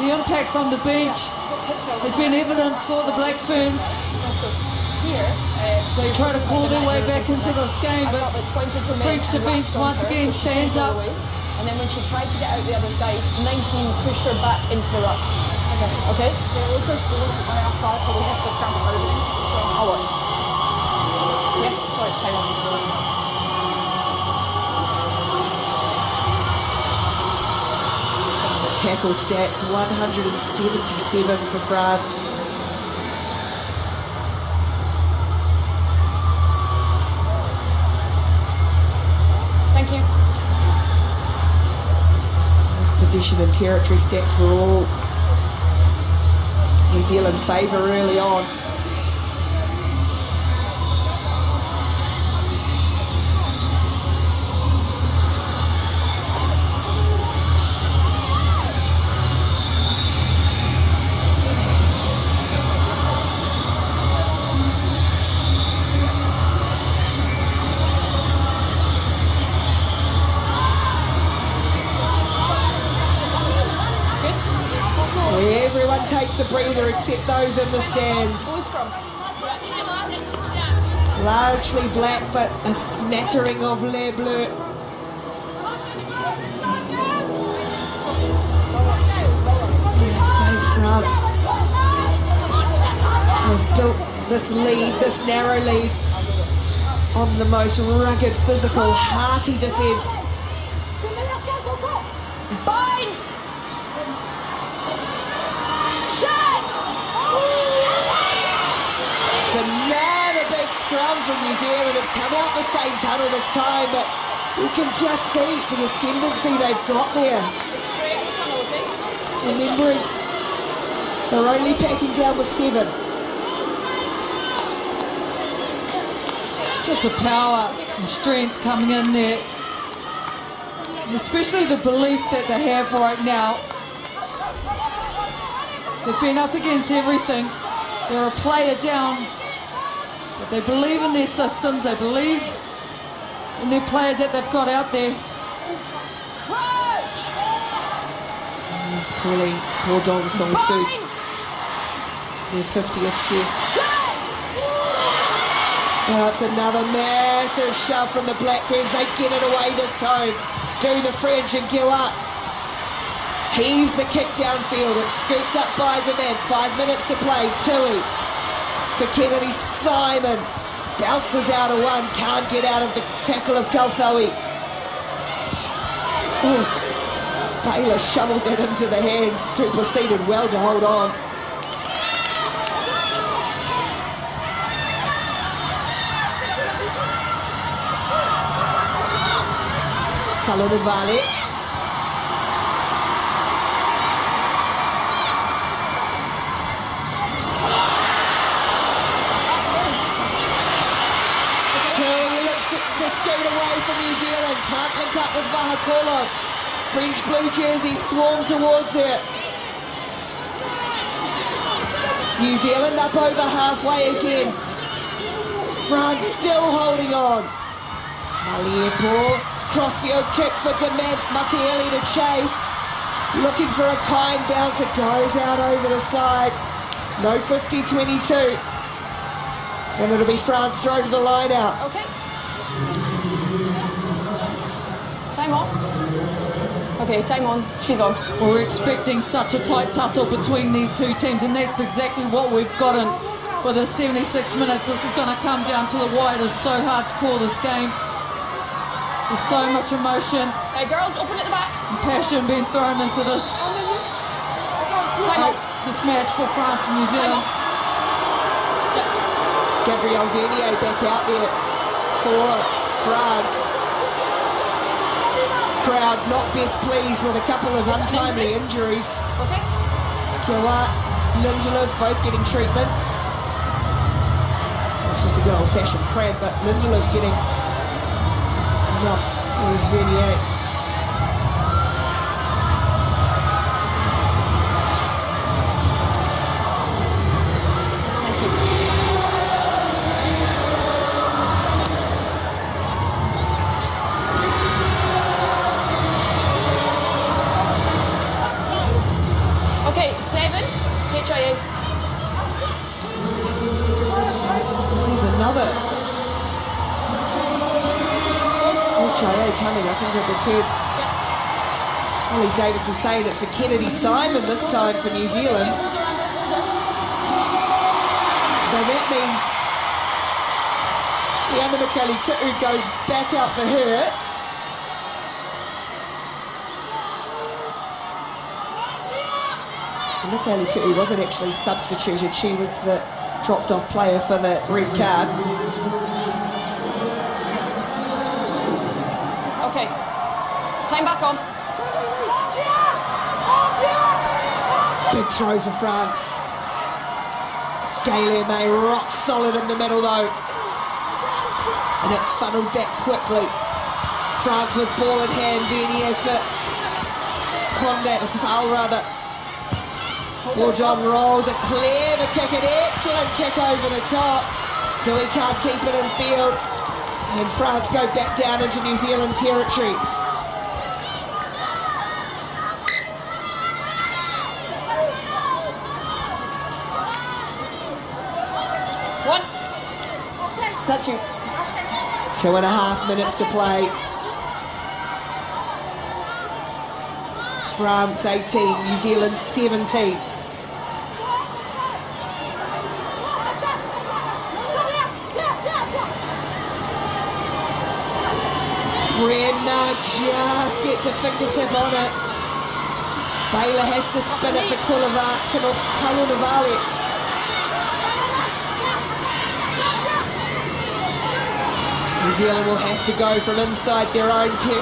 The impact from the bench has been evident for the Black Ferns. They try to claw their way back into this game, but the French defence once again stands up. And then when she tried to get out the other side, 19 pushed her back into the ruck. Okay? I'll watch. Yes, sorry, time on. Tackle stats, 177 for France. Thank you. Possession and territory stats were all New Zealand's favour early on. Everyone takes a breather except those in the stands. Largely black, but a smattering of Le Bleu. France have built this lead, this narrow lead, on the most rugged, physical, hearty defence. Bind! Another big scrum from New Zealand. It's come out the same tunnel this time, but you can just see the ascendancy they've got there. Remembering they're only packing down with 7. Just the power and strength coming in there. And especially the belief that they have right now. They've been up against everything. They're a player down. But they believe in their systems, they believe in their players that they've got out there. He's pulling Bourdon Sansus. Their 50th test. Oh, it's another massive shove from the Black Ferns. They get it away this time. Do the French and go up. Heaves the kick downfield. It's scooped up by Demand. 5 minutes to play. Tui for Kennedy. Simon bounces out of one. Can't get out of the tackle of Kalfawi. Oh, Baylor shoveled that into the hands. Duplessis did well to hold on. Kalunavali. can't link up with Vahakolo. French blue jerseys swarm towards her. New Zealand up over halfway again. France still holding on. Maliepo, crossfield kick for Dement, Matieli to chase. Looking for a kind bounce, it goes out over the side. No 50-22. And it'll be France throw to the line out. Okay. Time off. Okay, time on. She's on. Well, we're expecting such a tight tussle between these two teams, and that's exactly what we've gotten for the 76 minutes. This is going to come down to the wire. It is so hard to call this game. There's so much emotion Hey, girls, open at the back. and passion being thrown into this, Time off. this match for France and New Zealand. Gabrielle Vernier back out there for France. Crowd not best pleased with a couple of untimely injuries. Okay. Kiawat, Lindelof both getting treatment. It's just a good old-fashioned cramp, but Lindelof getting knocked. There's Vernier. Okay, 7. HIA. There's another HIA coming. I think I just heard Ollie Davidson saying it's for Kennedy Simon this time for New Zealand. So that means Leanna Mikali Titu goes back out for her. So Mikali Titu wasn't actually substituted. She was the dropped off player for the red card. Okay. Time back on. Big throw for France. Gayle May rock solid in the middle though. And it's funneled back quickly. France with ball in hand, Vernier for Conde, foul rather. Bourgeon rolls it clear, the kick, an excellent kick over the top. So he can't keep it in field. And France go back down into New Zealand territory. One. That's you. 2.5 minutes to play. France 18, New Zealand 17. Brenner just gets a fingertip on it. Baylor has to spin it for Kalunavali. New Zealand will have to go from inside their own 22.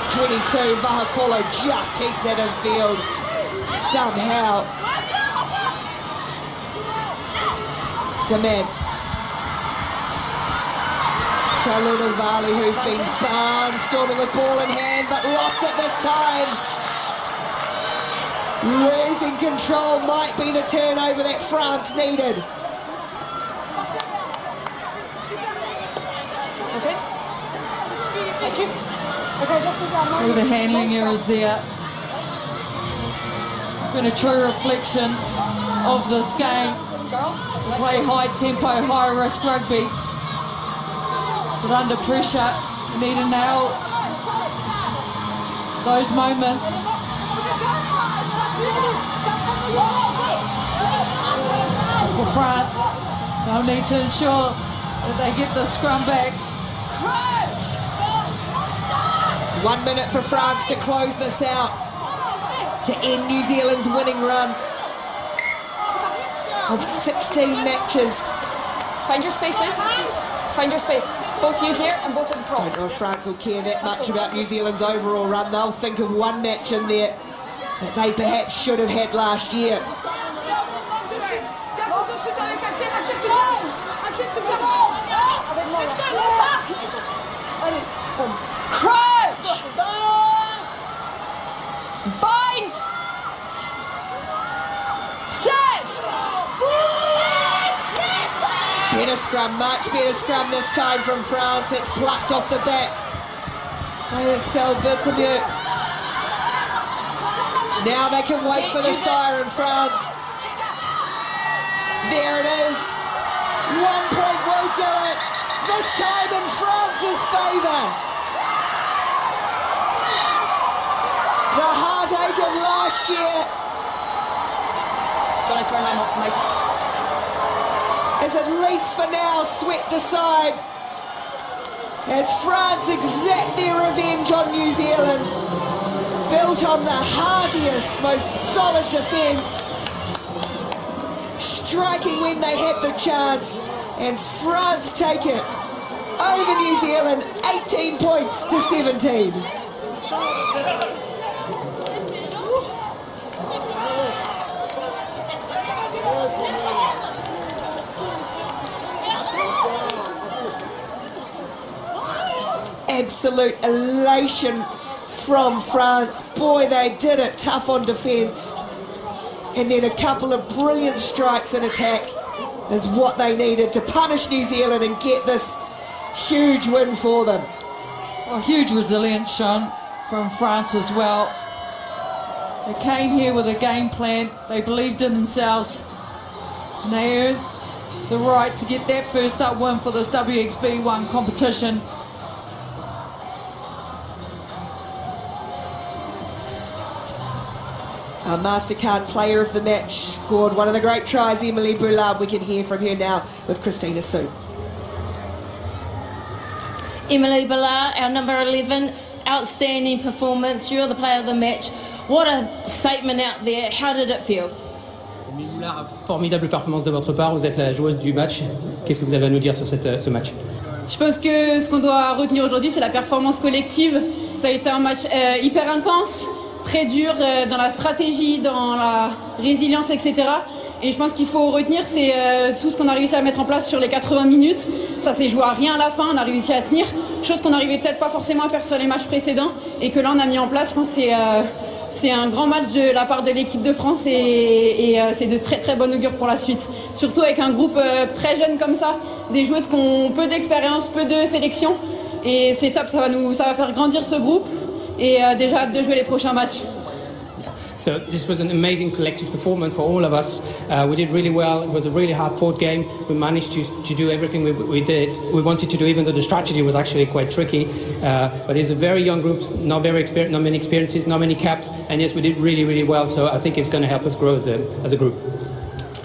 Vahakolo just keeps that in field somehow. Dement. Kalunavali, who's been barnstorming with ball in hand, but lost it this time. Losing control might be the turnover that France needed. Okay. That's you. All the handling errors there. Been a true reflection of this game. Girls. We play high tempo, high risk rugby. But under pressure, we need to nail those moments. For France, they'll need to ensure that they get the scrum back. 1 minute for France to close this out, to end New Zealand's winning run of 16 matches. Find your spaces. Find your space. Both you here and both in the I don't know if France will care that much about New Zealand's overall run. They'll think of one match in there that they perhaps should have had last year. Crouch! Better scrum, much better scrum this time from France. It's plucked off the back by Axel Berthelot. Now they can wait for the siren, France. There it is. 1 point will do it. This time in France's favour. The heartache of last year Gonna turn my mic. is at least for now swept aside as France exact their revenge on New Zealand, built on the hardiest, most solid defence, striking when they had the chance, and France take it over New Zealand, 18 points to 17. Absolute elation from France. Boy, they did it tough on defence. And then a couple of brilliant strikes in attack is what they needed to punish New Zealand and get this huge win for them. Well, huge resilience shown from France as well. They came here with a game plan. They believed in themselves. And they earned the right to get that first up win for this WXV1 competition. Our MasterCard player of the match scored one of the great tries, Emily Buildup. We can hear from her now with Christina Sue. Emily Ballard, our number 11, outstanding performance. You're the player of the match. What a statement out there. How did it feel? Emily Ballard, formidable performance de votre part. Vous êtes la joueuse du match. Qu'est-ce que vous avez à nous dire sur ce match? Je pense que ce qu'on doit retenir aujourd'hui, c'est la performance collective. Ça a été un match hyper intense, très dur dans la stratégie, dans la résilience, etc. Et je pense qu'il faut retenir, c'est tout ce qu'on a réussi à mettre en place sur les 80 minutes. Ça s'est joué à rien à la fin, on a réussi à tenir, chose qu'on n'arrivait peut-être pas forcément à faire sur les matchs précédents et que là on a mis en place. Je pense que c'est un grand match de la part de l'équipe de France et c'est de très très bon augure pour la suite. Surtout avec un groupe très jeune comme ça, des joueuses qui ont peu d'expérience, peu de sélection. Et c'est top, ça va faire grandir ce groupe et déjà hâte de jouer les prochains matchs. So this was an amazing collective performance for all of us. We did really well. It was a really hard-fought game. We managed to do everything we wanted to do, even though the strategy was actually quite tricky. But it's a very young group, not many experiences, not many caps, and yes, we did really, really well. So I think it's going to help us grow as a group.